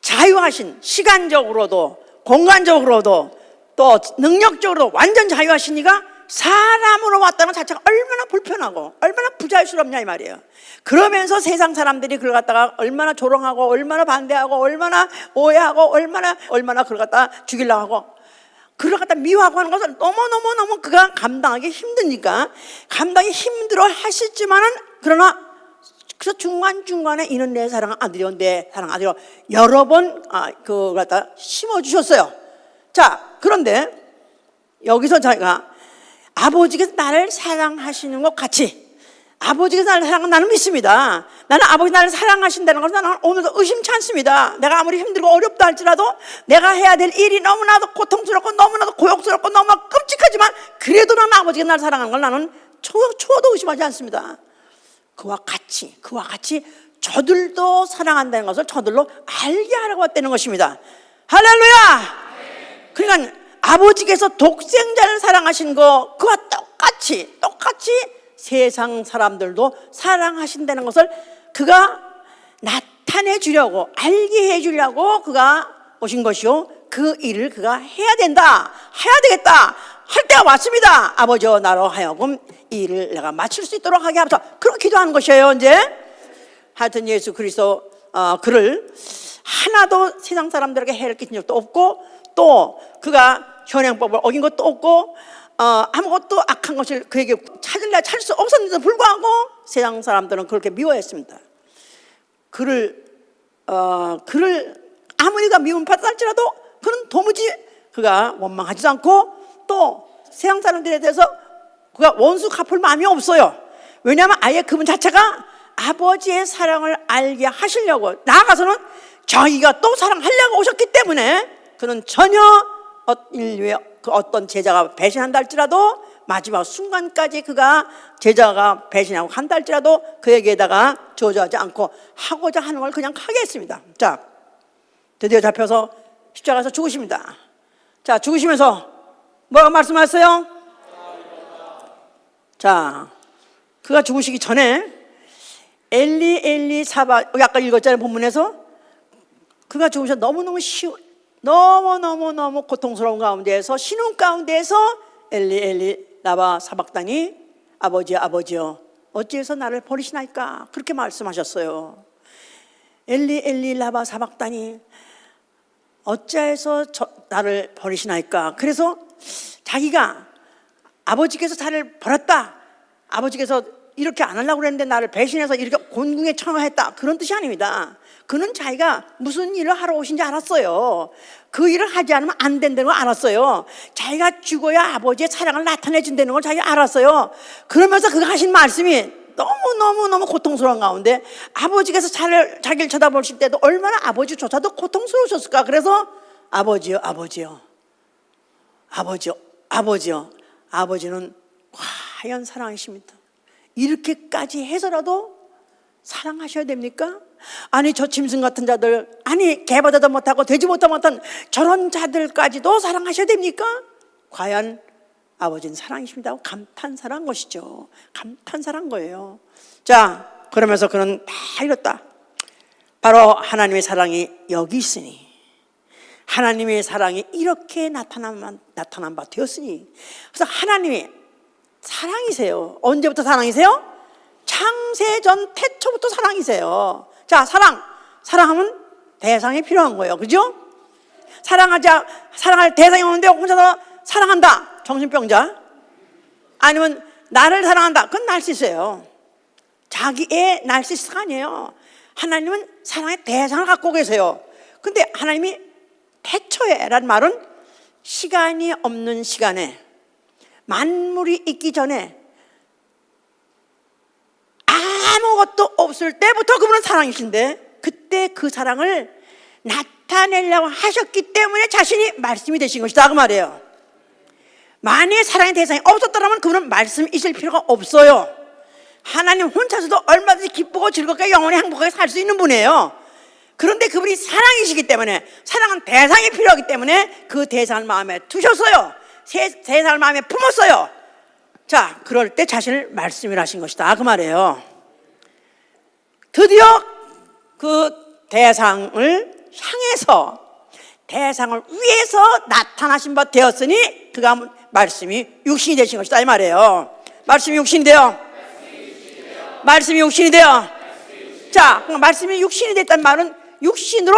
자유하신, 시간적으로도 공간적으로도 또 능력적으로도 완전 자유하신 이가 사람으로 왔다는 자체가 얼마나 불편하고 얼마나 부자유스럽냐 이 말이에요. 그러면서 세상 사람들이 그걸 갖다가 얼마나 조롱하고 얼마나 반대하고 얼마나 오해하고 얼마나 그걸 갖다가 죽이려고 하고 그걸 갖다 미워하고 하는 것을 너무 그가 감당하기 힘드니까 감당이 힘들어 하시지만은 그러나 그래서 중간중간에 이는 내 사랑하는 아들이요, 내 사랑하는 아들이요 여러 번 그걸 갖다 심어주셨어요. 자, 그런데 여기서 자기가 아버지께서 나를 사랑하시는 것 같이 아버지께서 나를 사랑하는 나는 믿습니다. 나는 아버지 나를 사랑하신다는 것을 나는 오늘도 의심치 않습니다. 내가 아무리 힘들고 어렵다 할지라도 내가 해야 될 일이 너무나도 고통스럽고 너무나도 고역스럽고 너무나 끔찍하지만 그래도 나는 아버지가 나를 사랑하는 걸 나는 초도 의심하지 않습니다. 그와 같이 저들도 사랑한다는 것을 저들로 알게 하라고 했다는 것입니다. 할렐루야! 그러니까 아버지께서 독생자를 사랑하신 거 그와 똑같이 세상 사람들도 사랑하신다는 것을 그가 나타내 주려고 알게 해 주려고 그가 오신 것이요 그 일을 그가 해야 되겠다 할 때가 왔습니다. 아버지여 나로 하여금 이 일을 내가 마칠 수 있도록 하게 하소서. 그렇게 기도하는 것이에요. 이제 하여튼 예수 그리스도 그를 하나도 세상 사람들에게 해를 끼친 적도 없고, 또 그가 현행법을 어긴 것도 없고, 아무것도 악한 것을 그에게 찾을 수 없었는데도 불구하고 세상 사람들은 그렇게 미워했습니다. 그를 아무리 그가 미움받았다 할지라도 그는 도무지 그가 원망하지도 않고, 또 세상 사람들에 대해서 그가 원수 갚을 마음이 없어요. 왜냐하면 아예 그분 자체가 아버지의 사랑을 알게 하시려고, 나아가서는 자기가 또 사랑하려고 오셨기 때문에 그는 전혀 인류의 그 어떤 제자가 배신한다 할지라도 마지막 순간까지 그가 제자가 배신하고 한다 할지라도 그에게다가 저주하지 않고 하고자 하는 걸 그냥 하게 했습니다. 자, 드디어 잡혀서 십자가에서 죽으십니다. 자, 죽으시면서 뭐라고 말씀하셨어요? 자, 그가 죽으시기 전에 엘리 엘리 사바, 아까 읽었잖아요, 본문에서. 그가 죽으면서 너무너무 고통스러운 가운데에서, 신음 가운데에서 엘리 엘리 라바 사박다니, 아버지여 아버지여 어찌해서 나를 버리시나이까, 그렇게 말씀하셨어요. 엘리 엘리 라바 사박다니, 어찌해서 나를 버리시나이까. 그래서 자기가 아버지께서 나를 버렸다, 아버지께서 이렇게 안 하려고 그랬는데 나를 배신해서 이렇게 곤궁에 처형했다, 그런 뜻이 아닙니다. 그는 자기가 무슨 일을 하러 오신지 알았어요. 그 일을 하지 않으면 안 된다는 걸 알았어요. 자기가 죽어야 아버지의 사랑을 나타내 준다는 걸 자기가 알았어요. 그러면서 그가 하신 말씀이 너무 고통스러운 가운데, 아버지께서 자기를 쳐다보실 때도 얼마나 아버지조차도 고통스러우셨을까. 그래서 아버지요 아버지요 아버지요 아버지요, 아버지는 과연 사랑이십니다. 이렇게까지 해서라도 사랑하셔야 됩니까? 아니, 저 짐승 같은 자들, 아니 개보다도 못하고 돼지보다 못한 저런 자들까지도 사랑하셔야 됩니까? 과연 아버지는 사랑이십니다. 감탄사란 것이죠. 감탄사란 거예요. 자, 그러면서 그는 다 이뤘다. 바로 하나님의 사랑이 여기 있으니, 하나님의 사랑이 이렇게 나타난 바 되었으니. 그래서 하나님이 사랑이세요. 언제부터 사랑이세요? 창세전 태초부터 사랑이세요. 자, 사랑하면 대상이 필요한 거예요. 그죠? 사랑할 대상이 없는데 혼자서 사랑한다, 정신병자. 아니면 나를 사랑한다, 그건 날씨스예요. 자기의 날씨스가 아니에요. 하나님은 사랑의 대상을 갖고 계세요. 근데 하나님이 태초에라는 말은 시간이 없는 시간에, 만물이 있기 전에, 아무것도 없을 때부터 그분은 사랑이신데, 그때 그 사랑을 나타내려고 하셨기 때문에 자신이 말씀이 되신 것이다, 그 말이에요. 만약에 사랑의 대상이 없었더라면 그분은 말씀이 있을 필요가 없어요. 하나님 혼자서도 얼마든지 기쁘고 즐겁게 영원히 행복하게 살 수 있는 분이에요. 그런데 그분이 사랑이시기 때문에, 사랑은 대상이 필요하기 때문에 그 대상을 마음에 두셨어요. 대상을 마음에 품었어요. 자, 그럴 때 자신을 말씀이라 하신 것이다, 그 말이에요. 드디어 그 대상을 향해서, 대상을 위해서 나타나신 바 되었으니 그가 말씀이 육신이 되신 것이다, 이 말이에요. 말씀이 육신이 돼요. 말씀이 육신이 돼요. 자, 말씀이 육신이 됐단 말은 육신으로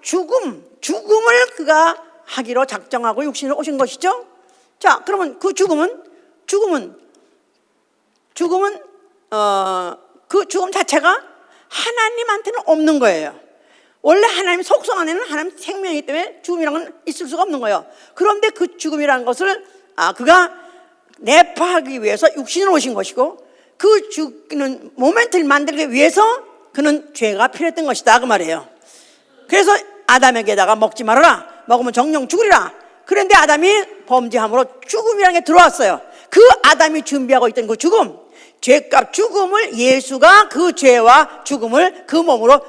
죽음을 그가 하기로 작정하고 육신으로 오신 것이죠. 자, 그러면 그 죽음은 그 죽음 자체가 하나님한테는 없는 거예요. 원래 하나님 속성 안에는 하나님 생명이기 때문에 죽음이라는 건 있을 수가 없는 거예요. 그런데 그 죽음이라는 것을 그가 내파하기 위해서 육신으로 오신 것이고, 그 죽는 모멘트를 만들기 위해서 그는 죄가 필요했던 것이다, 그 말이에요. 그래서 아담에게다가 먹지 말아라, 먹으면 정령 죽으리라. 그런데 아담이 범죄함으로 죽음이라는 게 들어왔어요. 그 아담이 준비하고 있던 그 죽음, 죄값 죽음을 예수가 그 죄와 죽음을 그 몸으로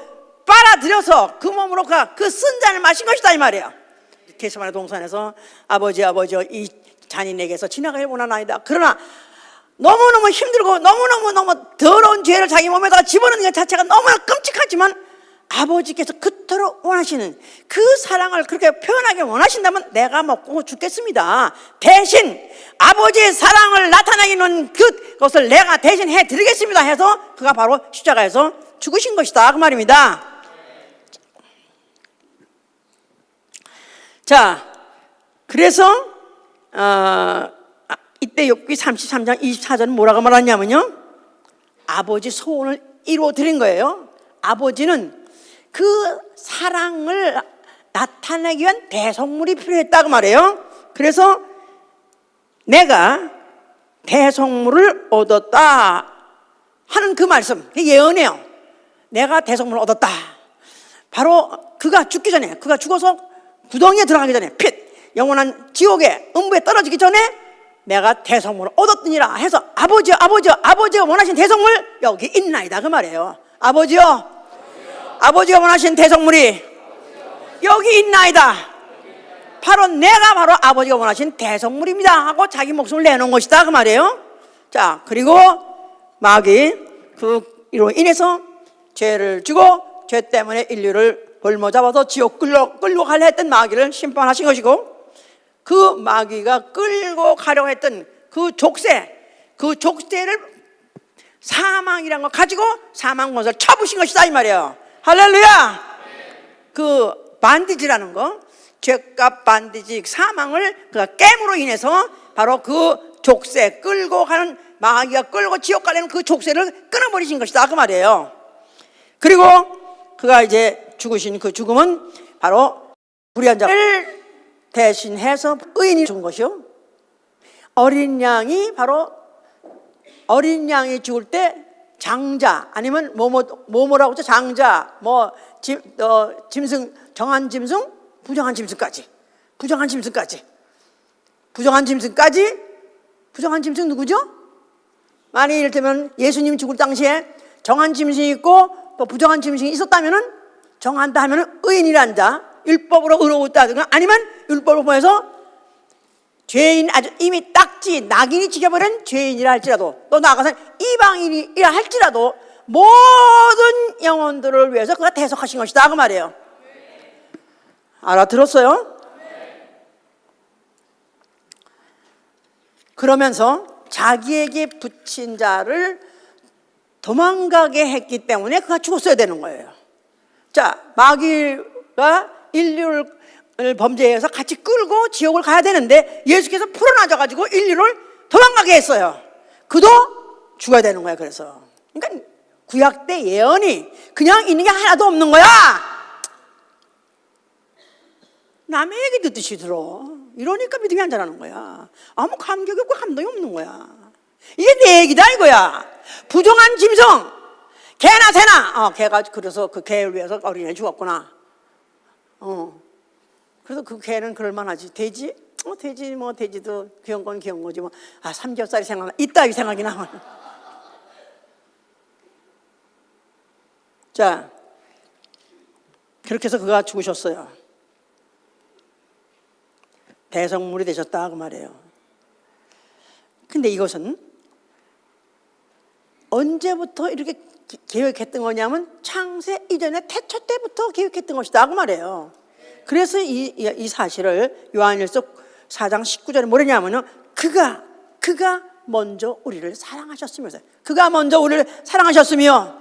빨아들여서 그 몸으로 그 쓴 잔을 마신 것이다, 이 말이에요. 게세마네 동산에서 아버지여 이 잔이 내게서 지나가길 원하나이다. 그러나 너무너무 힘들고 너무너무 더러운 죄를 자기 몸에다가 집어넣는 것 자체가 너무나 끔찍하지만, 아버지께서 그토록 원하시는 그 사랑을 그렇게 표현하게 원하신다면 내가 먹고 죽겠습니다. 대신 아버지의 사랑을 나타내는 그것을 내가 대신 해드리겠습니다 해서 그가 바로 십자가에서 죽으신 것이다, 그 말입니다. 자, 그래서 이때 욥기 33장 24절은 뭐라고 말하냐면요, 아버지 소원을 이루어 드린 거예요. 아버지는 그 사랑을 나타내기 위한 대속물이 필요했다고 말해요. 그래서 내가 대속물을 얻었다 하는 그 말씀, 예언이에요. 내가 대속물을 얻었다. 바로 그가 죽기 전에, 그가 죽어서 구덩이에 들어가기 전에, 영원한 지옥에, 음부에 떨어지기 전에 내가 대속물을 얻었느니라 해서 아버지가 원하신 대속물 여기 있나이다 그 말이에요. 아버지가 원하신 대속물이 여기 있나이다. 바로 내가 바로 아버지가 원하신 대속물입니다 하고 자기 목숨을 내놓은 것이다 그 말이에요. 자, 그리고 마귀 그로 인해서 죄를 주고 죄 때문에 인류를 볼모 잡아서 지옥 끌고 가려 했던 마귀를 심판하신 것이고, 그 마귀가 끌고 가려고 했던 그 족쇄를 사망이라는 걸 가지고 사망 권세를 쳐부신 것이다 이 말이에요. 할렐루야. 그 반디지라는 거, 죄값 반디지, 사망을 그가 깨므로 인해서 바로 그 족쇄, 끌고 가는 마귀가 끌고 지옥 가려는 그 족쇄를 끊어버리신 것이다 그 말이에요. 그리고 그가 이제 죽으신 그 죽음은 바로 불의한 자를 대신해서 의인이 죽은 것이요, 어린 양이 죽을 때 장자 아니면 뭐라고 했죠? 장자, 짐승, 정한 짐승, 부정한 짐승까지. 부정한 짐승 누구죠? 만약 이를테면 예수님 죽을 당시에 정한 짐승이 있고 또 부정한 짐승이 있었다면은, 정한다 하면은 의인이란 자, 율법으로 의로웠다든가, 아니면 율법을 보면서 죄인, 아주 이미 딱지 낙인이 찍혀버린 죄인이라 할지라도, 또 나아가서 이방인이라 할지라도 모든 영혼들을 위해서 그가 대속하신 것이다 그 말이에요. 알아들었어요? 그러면서 자기에게 붙인 자를 도망가게 했기 때문에 그가 죽었어야 되는 거예요. 자, 마귀가 인류를 범죄해서 같이 끌고 지옥을 가야 되는데 예수께서 풀어놔줘가지고 인류를 도망가게 했어요. 그도 죽어야 되는 거야. 그래서 그러니까 구약 때 예언이 그냥 있는 게 하나도 없는 거야. 남의 얘기 듣듯이 들어. 이러니까 믿음이 안 자라는 거야. 아무 감격이 없고 감동이 없는 거야. 이게 내 얘기다 이거야. 부정한 짐승, 개나 새나, 개가 그래서 그 개를 위해서 어린애 죽었구나. 그래서 그 개는 그럴만하지. 돼지? 돼지도 귀여운 건 귀여운 거지 뭐. 삼겹살이 생각나. 이따위 생각이 나. 자, 그렇게 해서 그가 죽으셨어요. 대성물이 되셨다 그 말이에요. 근데 이것은 언제부터 이렇게 계획했던 거냐면 창세 이전에 태초 때부터 계획했던 것이다 그 말이에요. 그래서 이 사실을 요한일서 4장 19절에 뭐냐면요, 그가 먼저 우리를 사랑하셨으면서, 그가 먼저 우리를 사랑하셨으며,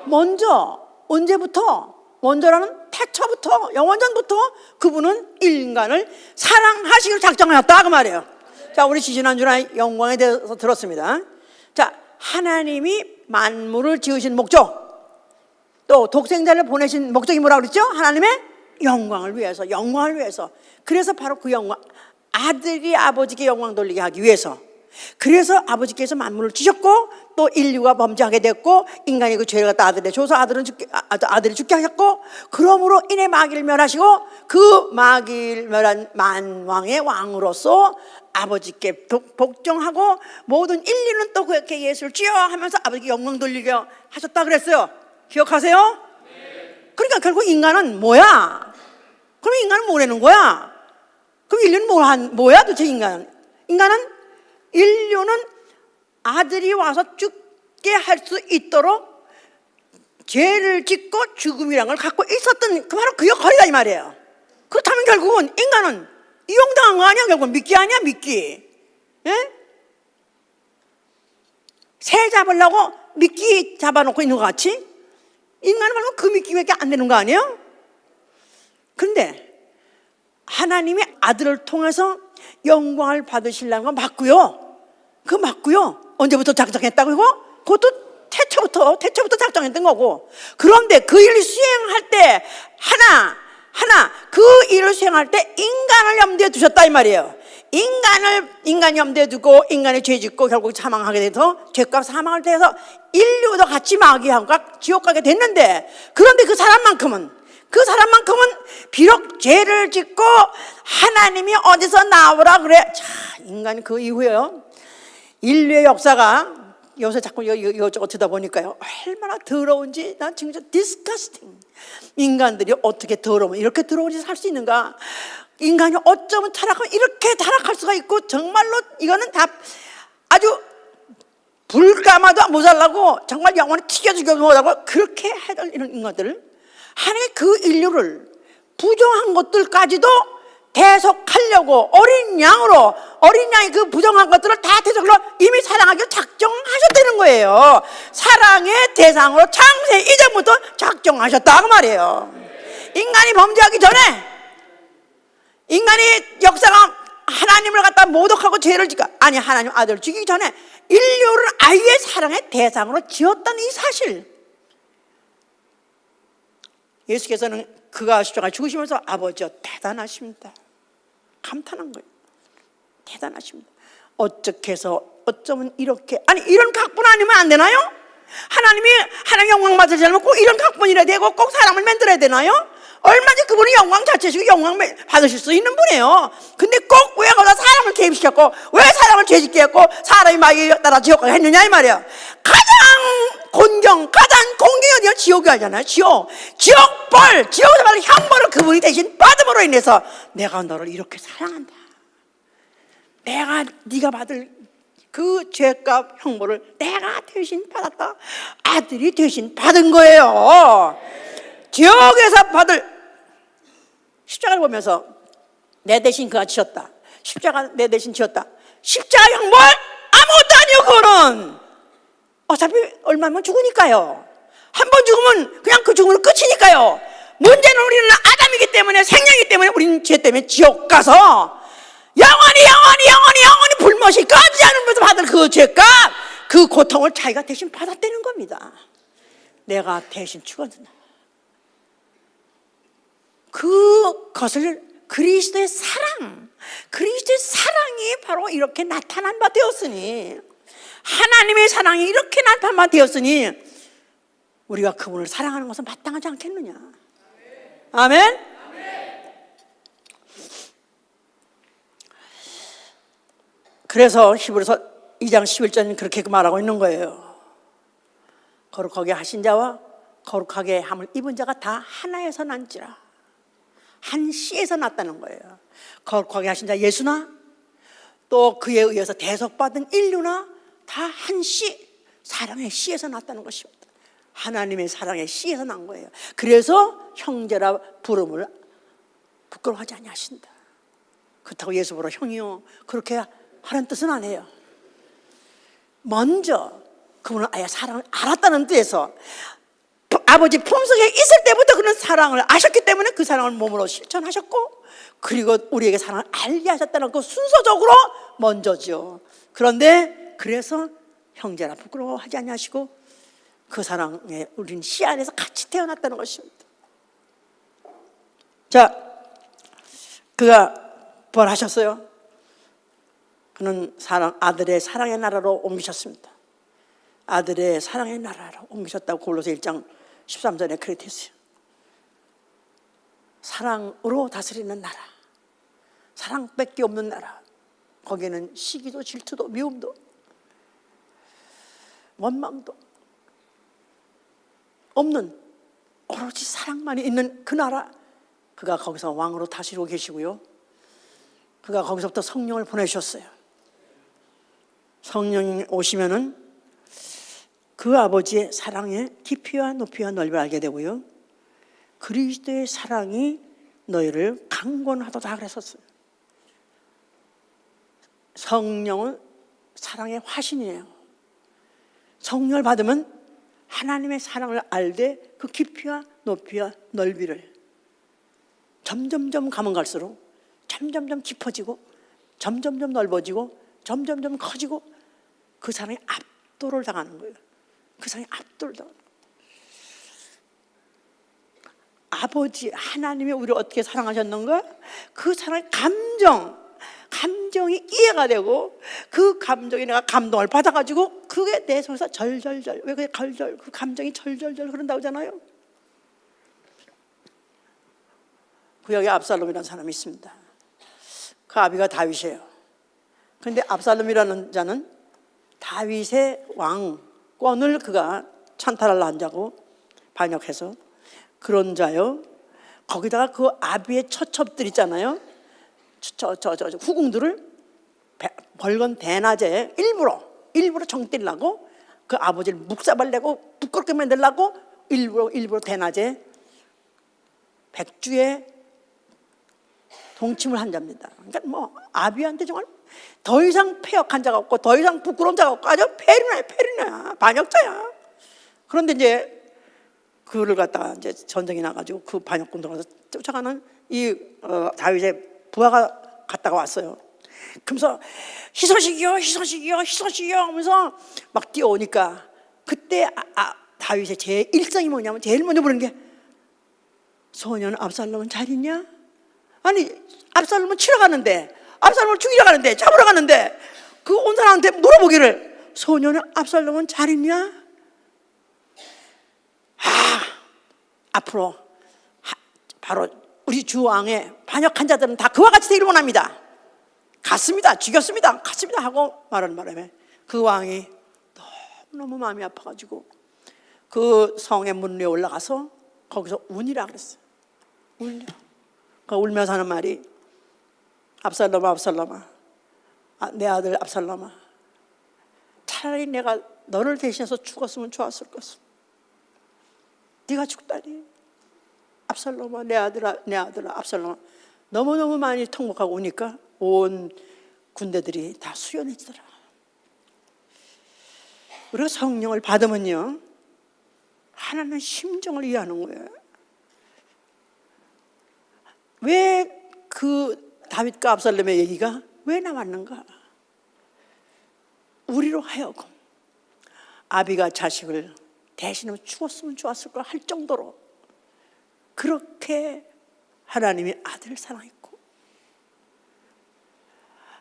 먼저 언제부터? 먼저라는 태초부터, 영원전부터 그분은 인간을 사랑하시기로 작정하셨다 그 말이에요. 자, 우리 지지난주에 영광에 대해서 들었습니다. 자, 하나님이 만물을 지으신 목적, 또 독생자를 보내신 목적이 뭐라고 그랬죠? 하나님의 영광을 위해서. 그래서 바로 그 영광, 아들이 아버지께 영광 돌리게 하기 위해서. 그래서 아버지께서 만물을 주셨고, 또 인류가 범죄하게 됐고, 인간이 그 죄를 갖다 아들에 줘서 아들이 죽게 하셨고, 그러므로 인해 마귀를 멸하시고, 그 마귀를 멸한 만왕의 왕으로서 아버지께 복종하고, 모든 인류는 또 그렇게 예수를 주여 하면서 아버지께 영광 돌리게 하셨다 그랬어요. 기억하세요? 네. 그러니까 결국 인간은 뭐야? 그럼 인간은 뭐라는 거야? 그럼 인류는 뭐야 도대체 인간은? 인류는 아들이 와서 죽게 할 수 있도록 죄를 짓고 죽음이라는 걸 갖고 있었던 바로 그 역할이다 이 말이에요. 그렇다면 결국은 인간은 이용당한 거 아니야? 결국은 미끼 아니야? 미끼. 예? 새 잡으려고 미끼 잡아놓고 있는 것 같이 인간은 바로 그 미끼밖에 안 되는 거 아니에요? 그런데 하나님의 아들을 통해서 영광을 받으시려는 건 맞고요. 그거 맞고요. 언제부터 작정했다고 이거? 그것도 태초부터 작정했던 거고. 그런데 그 일을 수행할 때 그 일을 수행할 때 인간을 염두에 두셨다 이 말이에요. 인간 염두에 두고 인간이 죄 짓고 결국 사망하게 돼서 죄값 사망을 대해서 인류도 같이 마귀하고 지옥 가게 됐는데, 그런데 그 사람만큼은 비록 죄를 짓고 하나님이 어디서 나오라 그래. 자, 인간이 그 이후에요, 인류의 역사가 요새 자꾸 이것저것 듣다 보니까요, 얼마나 더러운지 난 진짜 disgusting. 인간들이 어떻게 더러우면 이렇게 더러운 짓을 할 수 있는가? 인간이 어쩌면 타락하면 이렇게 타락할 수가 있고, 정말로 이거는 다 아주 불 감아도 모자라고 정말 영원히 튀겨 죽여도 못하고 그렇게 해야 이런 인간들을, 하나님의 그 인류를 부정한 것들까지도 대속하려고 어린 양이 그 부정한 것들을 다 대속으로 이미 사랑하기로 작정하셨다는 거예요. 사랑의 대상으로 창세 이전부터 작정하셨다 그 말이에요. 인간이 범죄하기 전에, 인간이 역사가 하나님을 갖다 모독하고 죄를 짓고, 아니 하나님 아들을 죽이기 전에 인류를 아예 사랑의 대상으로 지었다는 이 사실, 예수께서는 그가 십자가에 죽으시면서 아버지여 대단하십니다, 감탄한 거예요. 대단하십니다. 어떻게 해서 어쩌면 이렇게, 아니 이런 각본 아니면 안 되나요? 하나님 영광 받으시려면 꼭 이런 각본이라 되고 꼭 사람을 만들어야 되나요? 얼마든지 그분이 영광 자체시고 영광 받으실 수 있는 분이에요. 근데 꼭 왜 거기다 사람을 개입시켰고, 왜 사람을 죄짓게 했고 사람이 마귀에 따라 지옥 가게 했느냐 이 말이에요. 가장 공경이 어디야? 지옥이 아니잖아요. 지옥에서 받을 형벌을 그분이 대신 받음으로 인해서 내가 너를 이렇게 사랑한다, 내가 네가 받을 그 죄값 형벌을 내가 대신 받았다, 아들이 대신 받은 거예요. 지옥에서 받을 십자가를 보면서 내 대신 그가 지었다, 십자가 내 대신 지었다, 십자가 형벌 아무것도 아니요. 그거는 어차피 얼마면 죽으니까요. 한 번 죽으면 그냥 그 죽음으로 끝이니까요. 문제는 우리는 아담이기 때문에, 생명이기 때문에 우리는 죄 때문에 지옥 가서 영원히 불못이 꺼지지 않으면서 받을 그 죄값, 그 고통을 자기가 대신 받았다는 겁니다. 내가 대신 죽었나. 그것을 그리스도의 사랑이 바로 이렇게 나타난 바 되었으니, 하나님의 사랑이 이렇게 나타난 바 되었으니 우리가 그분을 사랑하는 것은 마땅하지 않겠느냐. 아멘. 그래서 히브리서 2장 11절은 그렇게 말하고 있는 거예요. 거룩하게 하신 자와 거룩하게 함을 입은 자가 다 하나에서 난지라. 한 씨에서 났다는 거예요. 거룩하게 하신 자 예수나 또 그에 의해서 대속받은 인류나 다 한 씨, 사랑의 씨에서 났다는 것입니다. 하나님의 사랑의 씨에서 난 거예요. 그래서 형제라 부름을 부끄러워하지 아니하신다. 그렇다고 예수 보러 형이요 그렇게 하는 뜻은 아니에요. 먼저 그분은 아예 사랑을 알았다는 뜻에서 아버지 품속에 있을 때부터 그런 사랑을 아셨기 때문에 그 사랑을 몸으로 실천하셨고, 그리고 우리에게 사랑을 알게 하셨다는 그 순서적으로 먼저죠. 그런데 그래서 형제라 부끄러워하지 아니하시고 그 사랑에 우리는 씨 안에서 같이 태어났다는 것입니다. 자, 그가 부활하셨어요. 그는 아들의 사랑의 나라로 옮기셨습니다. 아들의 사랑의 나라로 옮기셨다고 골로새 1장 13절에 그렇게 했어요. 사랑으로 다스리는 나라, 사랑밖에 없는 나라, 거기에는 시기도 질투도 미움도 원망도 없는 오로지 사랑만이 있는 그 나라, 그가 거기서 왕으로 다스리고 계시고요. 그가 거기서부터 성령을 보내주셨어요. 성령이 오시면은 그 아버지의 사랑의 깊이와 높이와 넓이를 알게 되고요. 그리스도의 사랑이 너희를 강권하도다 그랬었어요. 성령은 사랑의 화신이에요. 성령을 받으면 하나님의 사랑을 알되 그 깊이와 높이와 넓이를 점점점 가면 갈수록 점점점 깊어지고 점점점 넓어지고 점점점 커지고 그 사람이 압도를 당하는 거예요. 그 사람이 압도를 당하는 거예요. 아버지 하나님이 우리를 어떻게 사랑하셨는가? 그 사람의 감정이 이해가 되고 그 감정이 내가 감동을 받아가지고 그게 내 속에서 절절절, 왜 그게 걸절, 그 감정이 절절절 흐른다고 하잖아요. 구약에 압살롬이라는 사람이 있습니다. 그 아비가 다윗이에요. 그런데 압살롬이라는 자는 다윗의 왕권을 그가 찬탈하려 한 자고 반역해서 그런 자요. 거기다가 그 아비의 처첩들 있잖아요. 후궁들을 벌건 대낮에 일부러 정 때리려고 그 아버지를 묵사발내고 부끄럽게 만들려고 일부러 대낮에 백주에 동침을 한 자입니다. 그러니까 뭐 아비한테 정말 더 이상 폐역한 자가 없고 더 이상 부끄러운 자가 없고 아주 페리나 반역자야. 그런데 이제 그를 갖다가 이제 전쟁이 나가지고 그 반역군들 가서 쫓아가는 이 다윗의 부하가 갔다가 왔어요. 그러면서 희소식이요 하면서 막 뛰어오니까 그때 다윗의 제 일성이 뭐냐면 제일 먼저 부르는 게 소년 압살롬은 잘 있냐? 아니 압살롬은 치러 가는데 압살롬을 죽이러 가는데 잡으러 가는데 그 온 사람한테 물어보기를 소년은 압살롬은 잘 있냐? 앞으로 바로 우리 주왕의 반역한 자들은 다 그와 같이 되기를 원합니다. 갔습니다. 죽였습니다. 갔습니다 하고 말하는 바람에 그 왕이 너무너무 마음이 아파가지고 그 성의 문 위에 올라가서 거기서 운이라 그랬어요. 울면서 하는 말이 압살롬아 내 아들 압살롬아 차라리 내가 너를 대신해서 죽었으면 좋았을 것을. 네가 죽다니 압살롬아 내 아들아 압살롬아. 너무너무 많이 통곡하고 오니까 온 군대들이 다 수연해지더라. 우리가 성령을 받으면요 하나님의 심정을 이해하는 거예요. 왜 그 다윗과 압살롬의 얘기가 왜 나왔는가? 우리로 하여금 아비가 자식을 대신하면 죽었으면 좋았을 걸 할 정도로 그렇게 하나님이 아들을 사랑했고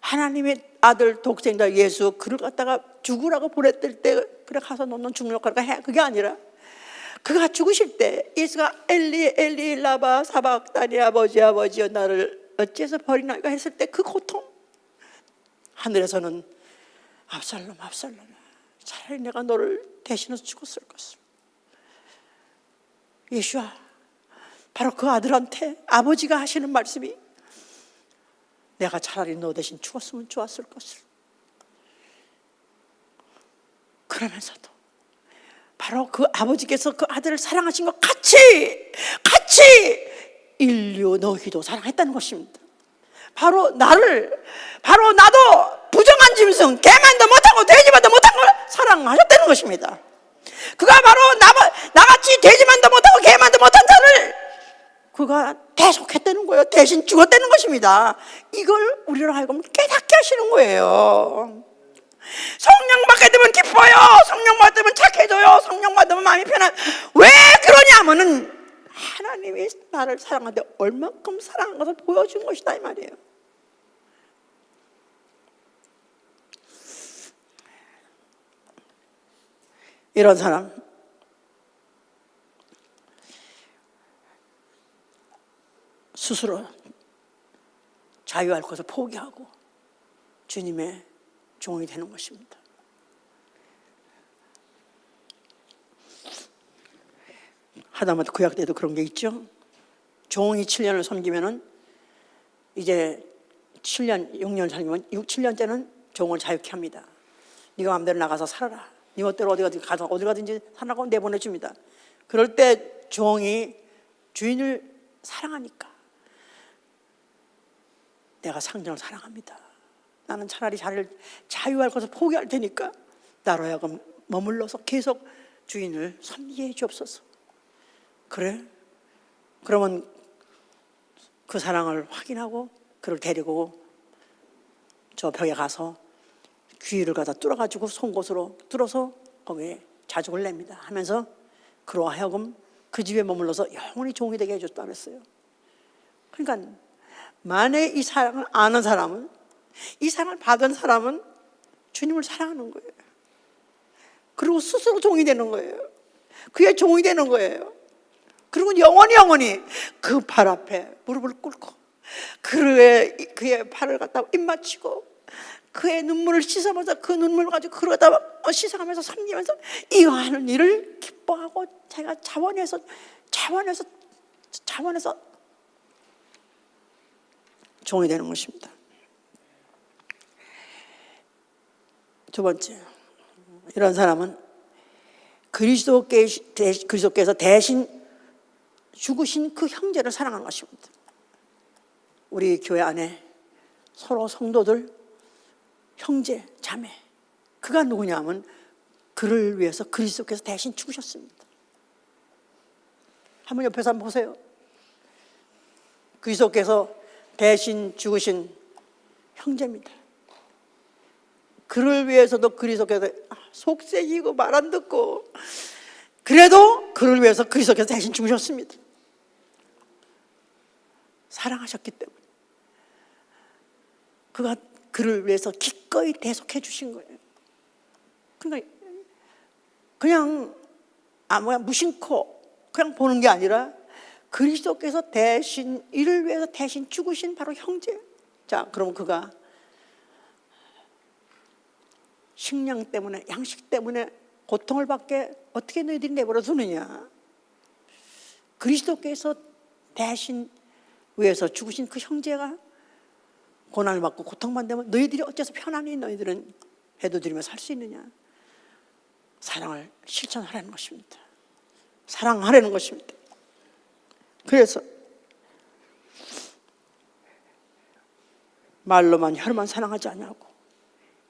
하나님의 아들 독생자 예수 그를 갖다가 죽으라고 보냈을 때 그래 가서 너는 죽는 역할을 해 그게 아니라 그가 죽으실 때 예수가 엘리 라바 사박다니 아버지여 나를 어찌해서 버리나이까 했을 때 그 고통 하늘에서는 압살롬 차라리 내가 너를 대신해서 죽었을 것을. 예수야 바로 그 아들한테 아버지가 하시는 말씀이 내가 차라리 너 대신 죽었으면 좋았을 것을. 그러면서도 바로 그 아버지께서 그 아들을 사랑하신 것 같이 인류 너희도 사랑했다는 것입니다. 바로 나도 부정한 짐승 개만도 못하고 돼지만도 못한 걸 사랑하셨다는 것입니다. 그가 바로 나같이 돼지만도 못하고 개만도 못한 자를 그가 대속했다는 거예요. 대신 죽었다는 것입니다. 이걸 우리로 하여금 깨닫게 하시는 거예요. 성령 받게 되면 기뻐요. 성령 받으면 착해져요. 성령 받으면 마음이 편한. 왜 그러냐면은 하나님이 나를 사랑하는데 얼만큼 사랑한 것을 보여준 것이다 이 말이에요. 이런 사람 스스로 자유할 것을 포기하고 주님의 종이 되는 것입니다. 하다못해 구약 때도 그런 게 있죠. 종이 7년을 섬기면은 이제 7년, 6년 살면 7년째는 종을 자유케 합니다. 네가 마음대로 나가서 살아라. 네 멋대로 어디 가서 어디 가든지 살라고 내보내줍니다. 그럴 때 종이 주인을 사랑하니까 내가 상전을 사랑합니다. 나는 차라리 자유할 것을 포기할 테니까 나로 하여금 머물러서 계속 주인을 섬기게 해 주옵소서. 그래? 그러면 그 사랑을 확인하고 그를 데리고 저 벽에 가서 귀를 갖다 뚫어가지고 송곳으로 뚫어서 거기에 자죽을 냅니다. 하면서 그로 하여금 그 집에 머물러서 영원히 종이 되게 해줬다 그랬어요. 그러니까 만약에 이 사랑을 아는 사람은, 이 사랑을 받은 사람은 주님을 사랑하는 거예요. 그리고 스스로 종이 되는 거예요. 그의 종이 되는 거예요. 그리고 영원히 그 발 앞에 무릎을 꿇고 그의 팔을 갖다 입맞추고 그의 눈물을 씻으면서 그 눈물을 가지고 그러다 씻어가면서 섬기면서 이거 하는 일을 기뻐하고 제가 자원해서 종이 되는 것입니다. 두 번째, 이런 사람은 그리스도께서 대신 죽으신 그 형제를 사랑하는 것입니다. 우리 교회 안에 서로 성도들, 형제, 자매, 그가 누구냐면 그를 위해서 그리스도께서 대신 죽으셨습니다. 한번 옆에서 한번 보세요. 그리스도께서 대신 죽으신 형제입니다. 그를 위해서도 그리스도께서 속색이고 말 안 듣고 그래도 그를 위해서 그리스도께서 대신 죽으셨습니다. 사랑하셨기 때문에 그가 그를 위해서 기꺼이 대속해 주신 거예요. 그러니까 그냥 아무나 무심코 그냥 보는 게 아니라 그리스도께서 대신 이를 위해서 대신 죽으신 바로 형제. 자, 그럼 그가 식량 때문에, 양식 때문에 고통을 받게 어떻게 너희들이 내버려 두느냐? 그리스도께서 대신 위해서 죽으신 그 형제가 고난을 받고 고통받으면 너희들이 어째서 편안히 너희들은 해도드리며 살 수 있느냐? 사랑을 실천하라는 것입니다. 사랑하라는 것입니다. 그래서 말로만 혀로만 사랑하지 아니하고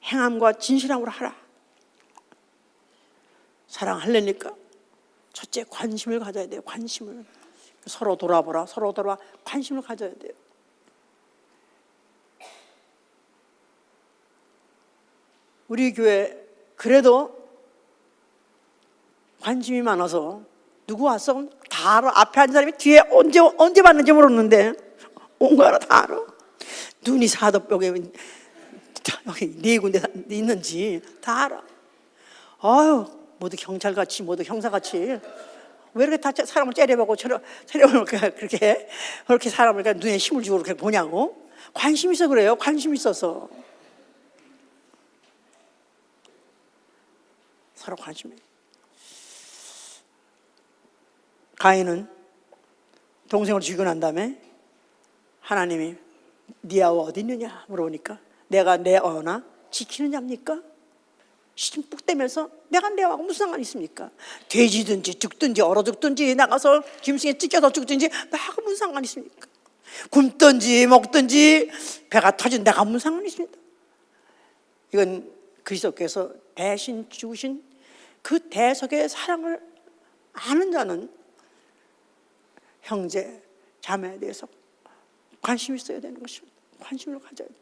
행함과 진실함으로 하라. 사랑하려니까 첫째 관심을 가져야 돼요. 관심을. 서로 돌아보라. 서로 돌아봐. 관심을 가져야 돼요. 우리 교회 그래도 관심이 많아서 누구 왔어? 다 알아. 앞에 앉은 사람이 뒤에 언제 봤는지 모르는데 온 거 알아. 다 알아. 눈이 사도벽에 여기 네 군데 있는지 다 알아. 아유, 모두 경찰같이, 모두 형사같이 왜 이렇게 다 사람을 째려보고 째려보고 그렇게 사람을 눈에 힘을 주고 그렇게 보냐고. 관심 있어 그래요. 관심 있어서 서로 관심해. 가인은 동생을 죽이고 난 다음에 하나님이 네 아우 어디 있느냐 물어보니까 내가 내 어나 지키는 자입니까? 시침 푹 떼면서 내가 내 아우하고 무슨 상관이 있습니까? 돼지든지 죽든지 얼어 죽든지 나가서 짐승에 찢겨서 죽든지 나하고 무슨 상관이 있습니까? 굶든지 먹든지 배가 터진 내가 무슨 상관이 있습니까? 이건 그리스도께서 대신 죽으신 그 대속의 사랑을 아는 자는 형제, 자매에 대해서 관심이 있어야 되는 것입니다. 관심을 가져야 돼요.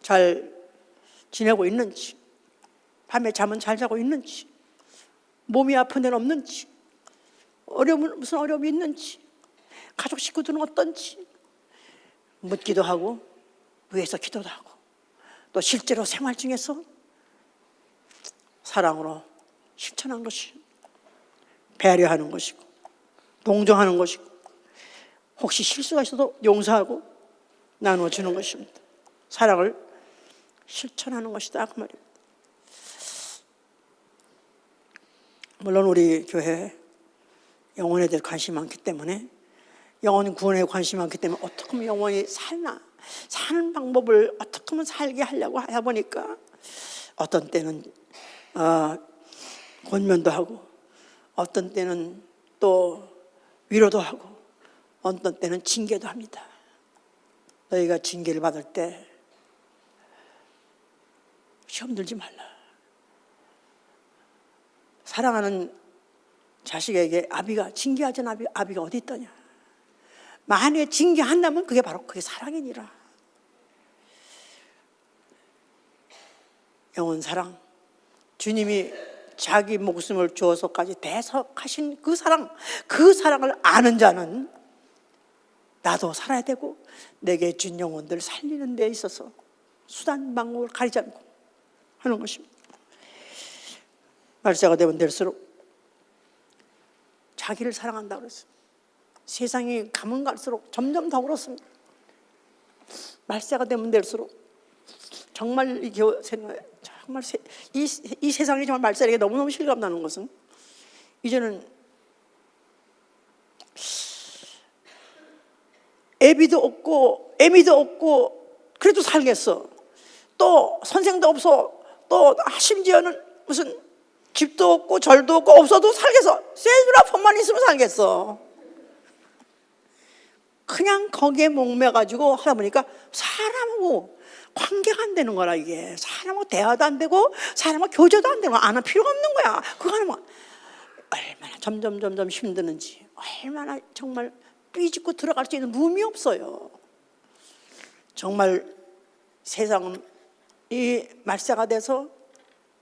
잘 지내고 있는지, 밤에 잠은 잘 자고 있는지, 몸이 아픈 데는 없는지, 무슨 어려움이 있는지, 가족 식구들은 어떤지 묻기도 하고 위해서 기도도 하고 또 실제로 생활 중에서 사랑으로 실천한 것이 배려하는 것이고 동정하는 것이고 혹시 실수가 있어도 용서하고 나눠주는 것입니다. 사랑을 실천하는 것이다 그 말입니다. 물론 우리 교회 영혼에 대해 관심이 많기 때문에 영혼 구원에 관심이 많기 때문에 어떻게 하면 영혼이 사는 방법을 어떻게 하면 살게 하려고 하다 보니까 어떤 때는 권면도 하고 어떤 때는 또 위로도 하고 어떤 때는 징계도 합니다. 너희가 징계를 받을 때 시험 들지 말라. 사랑하는 자식에게 징계하지 않은 아비가 어디 있더냐. 만약에 징계한다면 그게 사랑이니라. 영원 사랑, 주님이 자기 목숨을 주어서까지 대속하신 그 사랑을 아는 자는 나도 살아야 되고 내게 준 영혼들 살리는 데 있어서 수단 방법을 가리지 않고 하는 것입니다. 말세가 되면 될수록 자기를 사랑한다고 그랬어요. 세상이 가면 갈수록 점점 더 그렇습니다. 말세가 되면 될수록 정말 이 세상이 정말 말세에게 너무너무 실감나는 것은 이제는 애비도 없고 그래도 살겠어. 또 선생도 없어. 또 심지어는 무슨 집도 없고 절도 없고 없어도 살겠어. 셀브라폰만 있으면 살겠어. 그냥 거기에 목매가지고 하다 보니까 사람하고 관계가 안 되는 거라. 이게 사람하고 대화도 안 되고 사람하고 교제도 안 되는 거야. 안 할 필요가 없는 거야. 그거 하면 얼마나 점점 힘드는지, 얼마나 정말 삐집고 들어갈 수 있는 rum이 없어요. 정말 세상은 이 말세가 돼서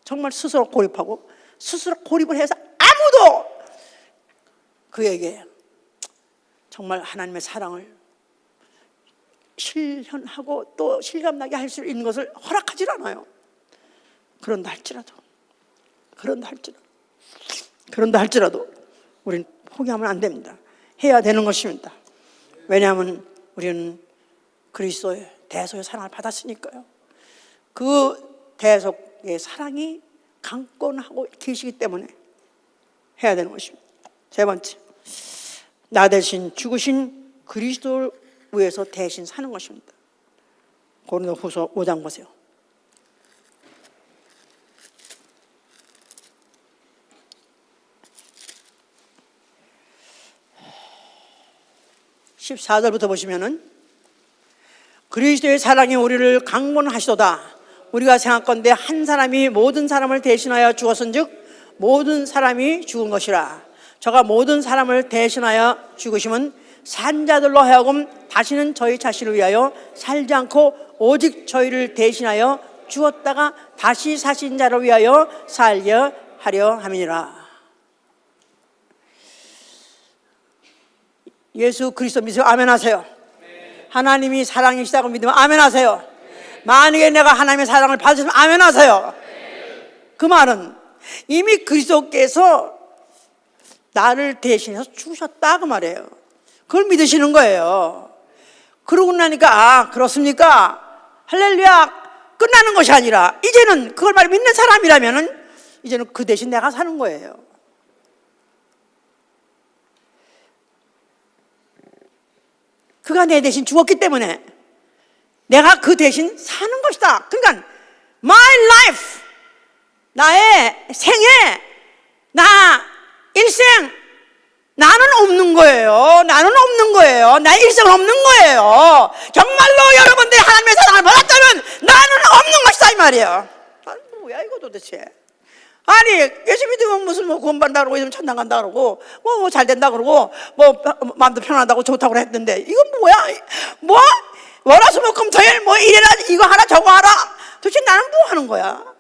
정말 스스로 고립하고 스스로 고립을 해서 아무도 그에게 정말 하나님의 사랑을 실현하고 또 실감나게 할 수 있는 것을 허락하지 않아요. 그런다 할지라도 우리는 포기하면 안 됩니다. 해야 되는 것입니다. 왜냐하면 우리는 그리스도의 대속의 사랑을 받았으니까요. 그 대속의 사랑이 강권하고 계시기 때문에 해야 되는 것입니다. 세 번째, 나 대신 죽으신 그리스도를 위해서 대신 사는 것입니다. 고린도후서 5장 보세요. (14절부터) 보시면은 그리스도의 사랑이 우리를 강권하시도다. 우리가 생각건대 한 사람이 모든 사람을 대신하여 죽었은즉 모든 사람이 죽은 것이라. 저가 모든 사람을 대신하여 죽으심은 산 자들로 하여금 다시는 저희 자신을 위하여 살지 않고 오직 저희를 대신하여 죽었다가 다시 사신 자를 위하여 살려 하려 함이니라. 예수 그리스도 믿으세요? 아멘 하세요. 하나님이 사랑이시다고 믿으면 아멘 하세요. 만약에 내가 하나님의 사랑을 받으시면 아멘 하세요. 그 말은 이미 그리스도께서 나를 대신해서 죽으셨다 그 말이에요. 그걸 믿으시는 거예요. 그러고 나니까 그렇습니까? 할렐루야 끝나는 것이 아니라 이제는 그걸 말 믿는 사람이라면은 이제는 그 대신 내가 사는 거예요. 그가 내 대신 죽었기 때문에 내가 그 대신 사는 것이다. 그러니까 my life, 나의 생애, 나 일생, 나는 없는 거예요. 나의 일생은 없는 거예요. 정말로 여러분들이 하나님의 사랑을 받았다면 나는 없는 것이다 이 말이에요. 뭐야 이거 도대체. 아니 예수 믿으면 무슨 구원받는다 그러고 있으면 천당 간다 그러고 뭐 잘 된다 그러고 뭐 마음도 편하다고 좋다고 했는데 이건 뭐야? 월화수목금토일 뭐 이래라 이거 하라 저거 하라. 도대체 나는 뭐 하는 거야?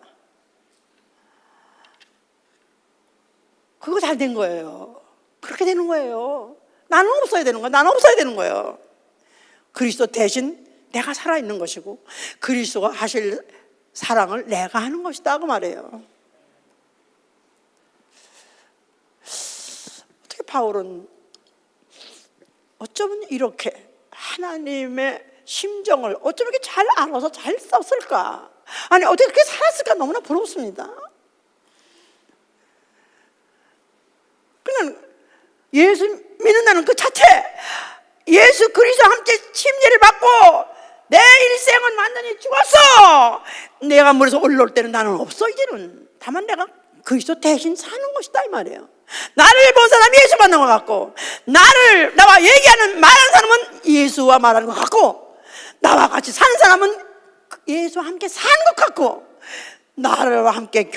그거 잘 된 거예요. 그렇게 되는 거예요. 나는 없어야 되는 거예요. 그리스도 대신 내가 살아있는 것이고 그리스도가 하실 사랑을 내가 하는 것이다 그 말이에요. 어떻게 바울은 어쩌면 이렇게 하나님의 심정을 어쩌면 이렇게 잘 알아서 잘 썼을까? 아니 어떻게 그렇게 살았을까? 너무나 부럽습니다. 그냥 예수 믿는다는 그 자체, 예수 그리스도와 함께 침례를 받고 내 일생은 완전히 죽었어. 내가 물에서 올라올 때는 나는 없어. 이제는 다만 내가 그리스도 대신 사는 것이다 이 말이에요. 나를 본 사람이 예수 만난 것 같고 나와 얘기하는 말하는 사람은 예수와 말하는 것 같고 나와 같이 사는 사람은 예수와 함께 사는 것 같고 나와 함께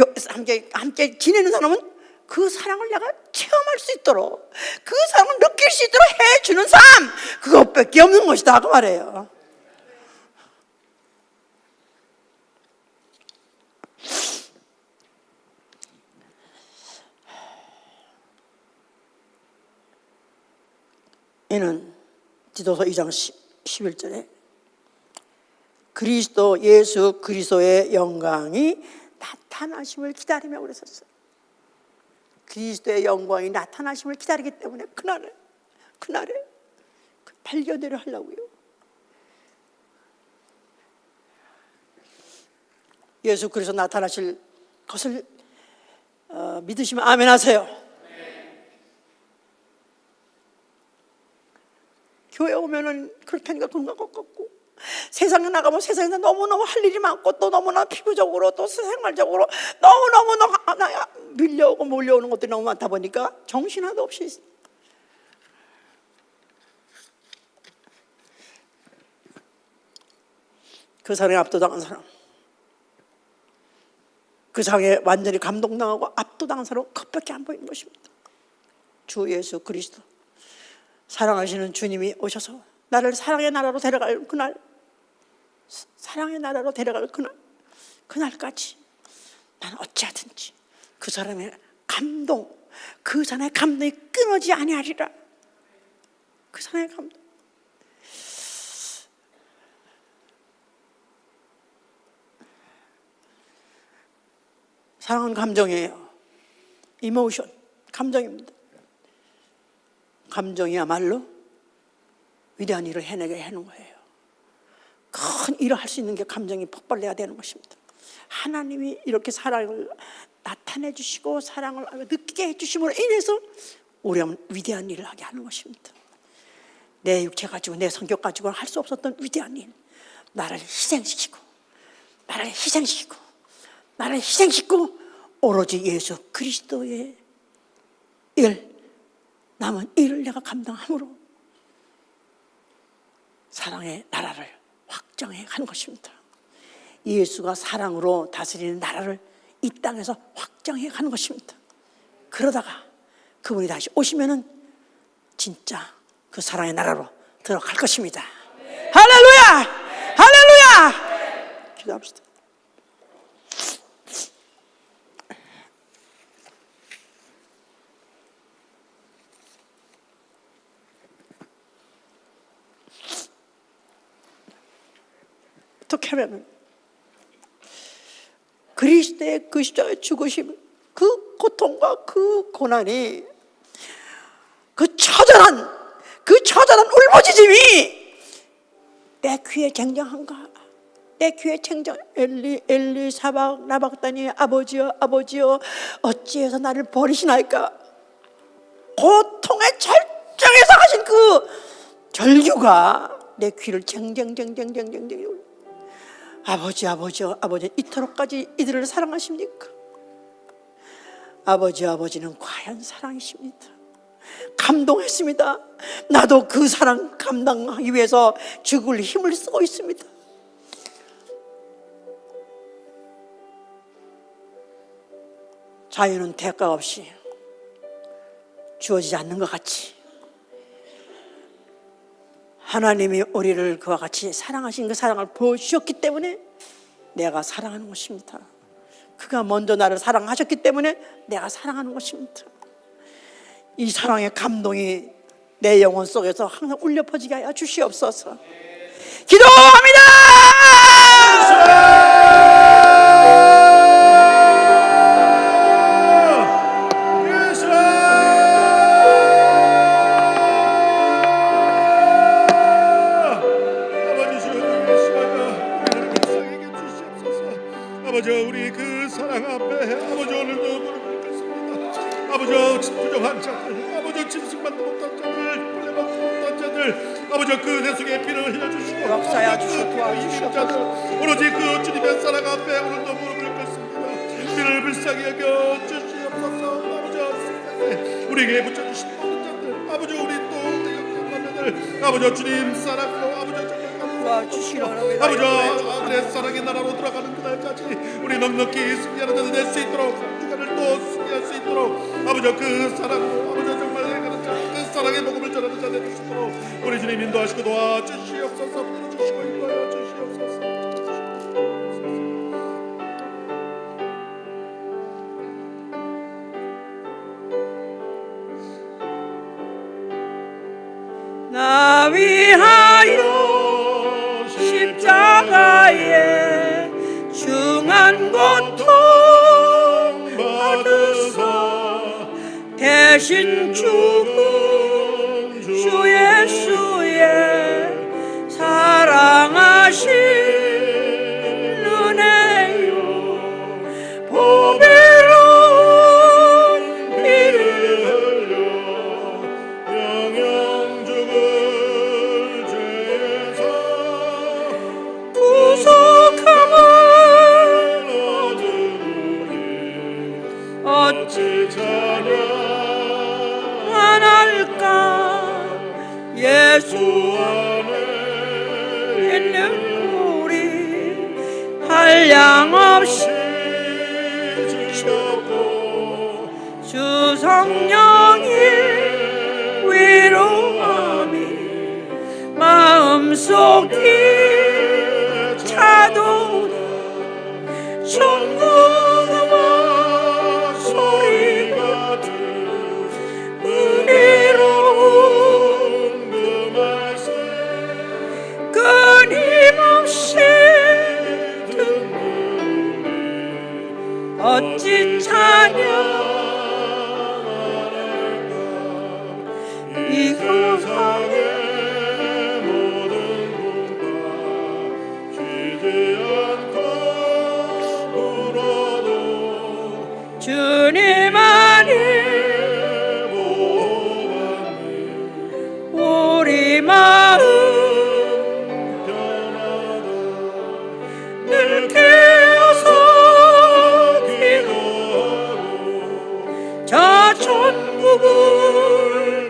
지내는 사람은 그 사랑을 내가 체험할 수 있도록, 그 사랑을 느낄 수 있도록 해주는 삶, 그것밖에 없는 것이다 그 말이에요. 이는 디도서 2장 11절에 그리스도 예수 그리스도의 영광이 나타나심을 기다리며 그랬었어요. 그리스도의 영광이 나타나심을 기다리기 때문에 그날에 그 발견을 하려고요. 예수 그리스도 나타나실 것을 믿으시면 아멘 하세요. 교회 오면은 그렇다니까 그런 것 같고, 세상에 나가면 세상에서 너무너무 할 일이 많고, 또 너무나 피부적으로 또 생활적으로 너무너무 밀려오고 몰려오는 것들이 너무 많다 보니까 정신 하나도 없이 그 사랑에 압도당한 사람, 그 사랑에 완전히 감동당하고 압도당한 사람은 그것밖에 안 보이는 것입니다. 주 예수 그리스도, 사랑하시는 주님이 오셔서 나를 사랑의 나라로 데려갈 그날, 사랑의 나라로 데려갈 그날까지 나는 어찌하든지 그 사람의 감동, 그 사람의 감동이 끊어지지 아니하리라. 그 사람의 감동. 사랑은 감정이에요. 이모션, 감정입니다. 감정이야말로 위대한 일을 해내게 하는 거예요. 큰 일을 할 수 있는 게 감정이 폭발해야 되는 것입니다. 하나님이 이렇게 사랑을 나타내 주시고 사랑을 느끼게 해주심으로 인해서 우리는 위대한 일을 하게 하는 것입니다. 내 육체 가지고 내 성격 가지고 할 수 없었던 위대한 일, 나를 희생시키고 오로지 예수 그리스도의 일, 남은 일을 내가 감당함으로 사랑의 나라를 확장해 가는 것입니다. 예수가 사랑으로 다스리는 나라를 이 땅에서 확장해 가는 것입니다. 그러다가 그분이 다시 오시면은 진짜 그 사랑의 나라로 들어갈 것입니다. 할렐루야! 할렐루야! 기도합시다. 어떻게 하면 그리스도의 그 십자가의 죽으심, 그 고통과 그 고난이, 그 처절한 울부짖음이 내 귀에 쟁쟁한가? 내 귀에 쟁쟁. 엘리 사박나박다니 아버지여 어찌해서 나를 버리시나이까? 고통의 절정에서 하신 그 절규가 내 귀를 쟁쟁. 아버지 이토록까지 이들을 사랑하십니까? 아버지는 과연 사랑이십니다. 감동했습니다. 나도 그 사랑 감당하기 위해서 죽을 힘을 쓰고 있습니다. 자유는 대가 없이 주어지지 않는 것 같이 하나님이 우리를 그와 같이 사랑하신 그 사랑을 보여주셨기 때문에 내가 사랑하는 것입니다. 그가 먼저 나를 사랑하셨기 때문에 내가 사랑하는 것입니다. 이 사랑의 감동이 내 영혼 속에서 항상 울려 퍼지게 하여 주시옵소서. 기도합니다. 아버지, 우리 그 사랑 앞에 아버지 오늘도 무릎을 꿇습니다. 아버지, 부정한 자들, 아버지 짐승받지 못한 자들, 벌레받지 못한 자들, 아버지 그대 속에 피를 흘려주시고 역사야 주시고 도와주시옵소서. 오로지 그 주님의 사랑 앞에 오늘도 무릎을 꿇습니다. 피를 불쌍히 여겨 주시옵소서. 아버지, 우리에게 붙여주신 모든 자들, 아버지 우리 또 가면을 아버지 주님 사랑으로 아버지 정말 감사합니다. 도와주시기 원합니다. 아버지 아들의 사랑의 나라로 들어가는 그날까지 우리 넉넉히 승리하는 자들 될 수 있도록 주간을 또 승리할 수 있도록 아버지 그 사랑으로 아버지 정말 그 사랑의 복음을 전하는 자 될 수 있도록 우리 주님 인도하시고 도와주시옵소서. 붙들어주시고 인도하여 주시옵소서. 나 위하여 십자가에 중한 고통 받으사 대신 죽은 주 예수의 사랑하신 은혜요 보배로운 피를 흘려 영영 죽을 죄에서 구속함을 얻으니 어찌 찬양 안 할까 예수 안에 있는 우리 한량없이 주셨고 주 성령이 위로함이 마음속이 차도다 천국음악 소리가 은혜로운 그 말씀 끊임없이 듣는 어찌 찬양하랄까 이 세상에 모든 분과 쉬지 않고 울어도 주님 안에 보호받니 우리 마음 편하다 늘 깨어서 기도하고 저 천국을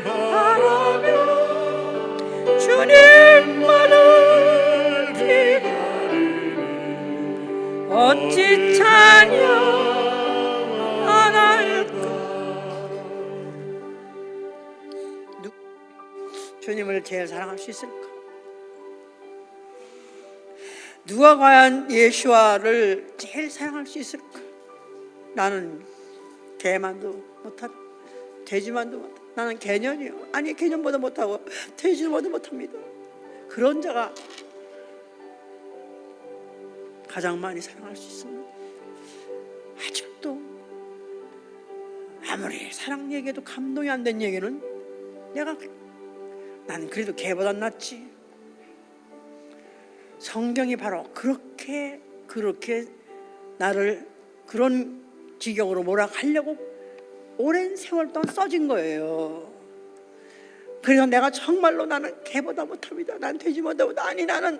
바라며 주님만을 기다리니 어찌 찬양 안 할까. 주님을 제일 사랑할 수 있을까? 누가 과연 예수와를 제일 사랑할 수 있을까? 나는 개만도 못하고 돼지만도 못하고 나는 개년이요. 아니 개년보다 못하고 돼지보다 못합니다. 그런 자가 가장 많이 사랑할 수 있습니다. 아직도 아무리 사랑 얘기해도 감동이 안 된 얘기는 나는 그래도 개보단 낫지. 성경이 바로 그렇게 나를 그런 지경으로 몰아가려고 오랜 세월 동안 써진 거예요. 그래서 내가 정말로 나는 개보다 못합니다. 난 돼지보다 못합니다. 아니 나는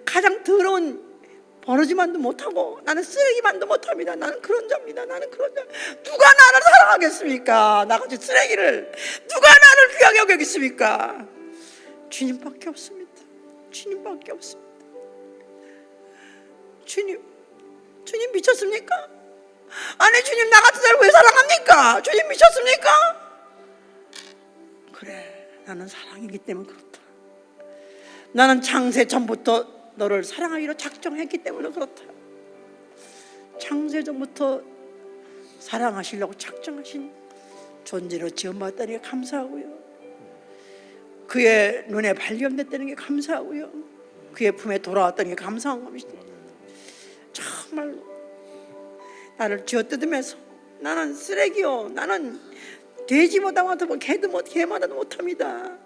가장 더러운 버러지만도 못하고 나는 쓰레기만도 못합니다. 나는 그런 자입니다. 나는 그런 자. 누가 나를 사랑하겠습니까? 나같이 쓰레기를 누가 나를 귀하게 여기겠습니까? 주님밖에 없습니다. 주님밖에 없습니다. 주님 미쳤습니까? 아니 주님 나 같은 자를 왜 사랑합니까? 주님 미쳤습니까? 그래 나는 사랑이기 때문에 그렇다. 나는 창세 전부터 너를 사랑하기로 작정했기 때문에 그렇다. 창세 전부터 사랑하시려고 작정하신 존재로 지음받았다는 게 감사하고요. 그의 눈에 발견됐다는 게 감사하고요. 그의 품에 돌아왔다는 게 감사한 겁니다. 정말로 나를 쥐어뜯으면서 나는 쓰레기요, 나는 돼지보다 못하고 개마다도 못합니다.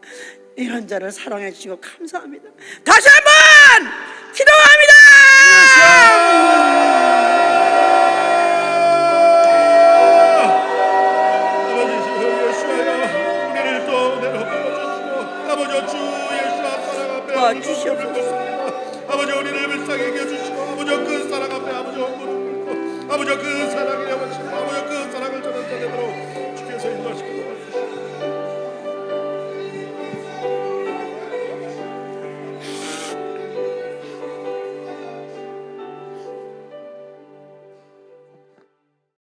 이런 자를 사랑해 주시고 감사합니다. 다시 한번 기도합니다. 아버지 예수여 우리를 또 내려보아 주시고 아버지 주 예수 사랑 앞에 주시옵소서.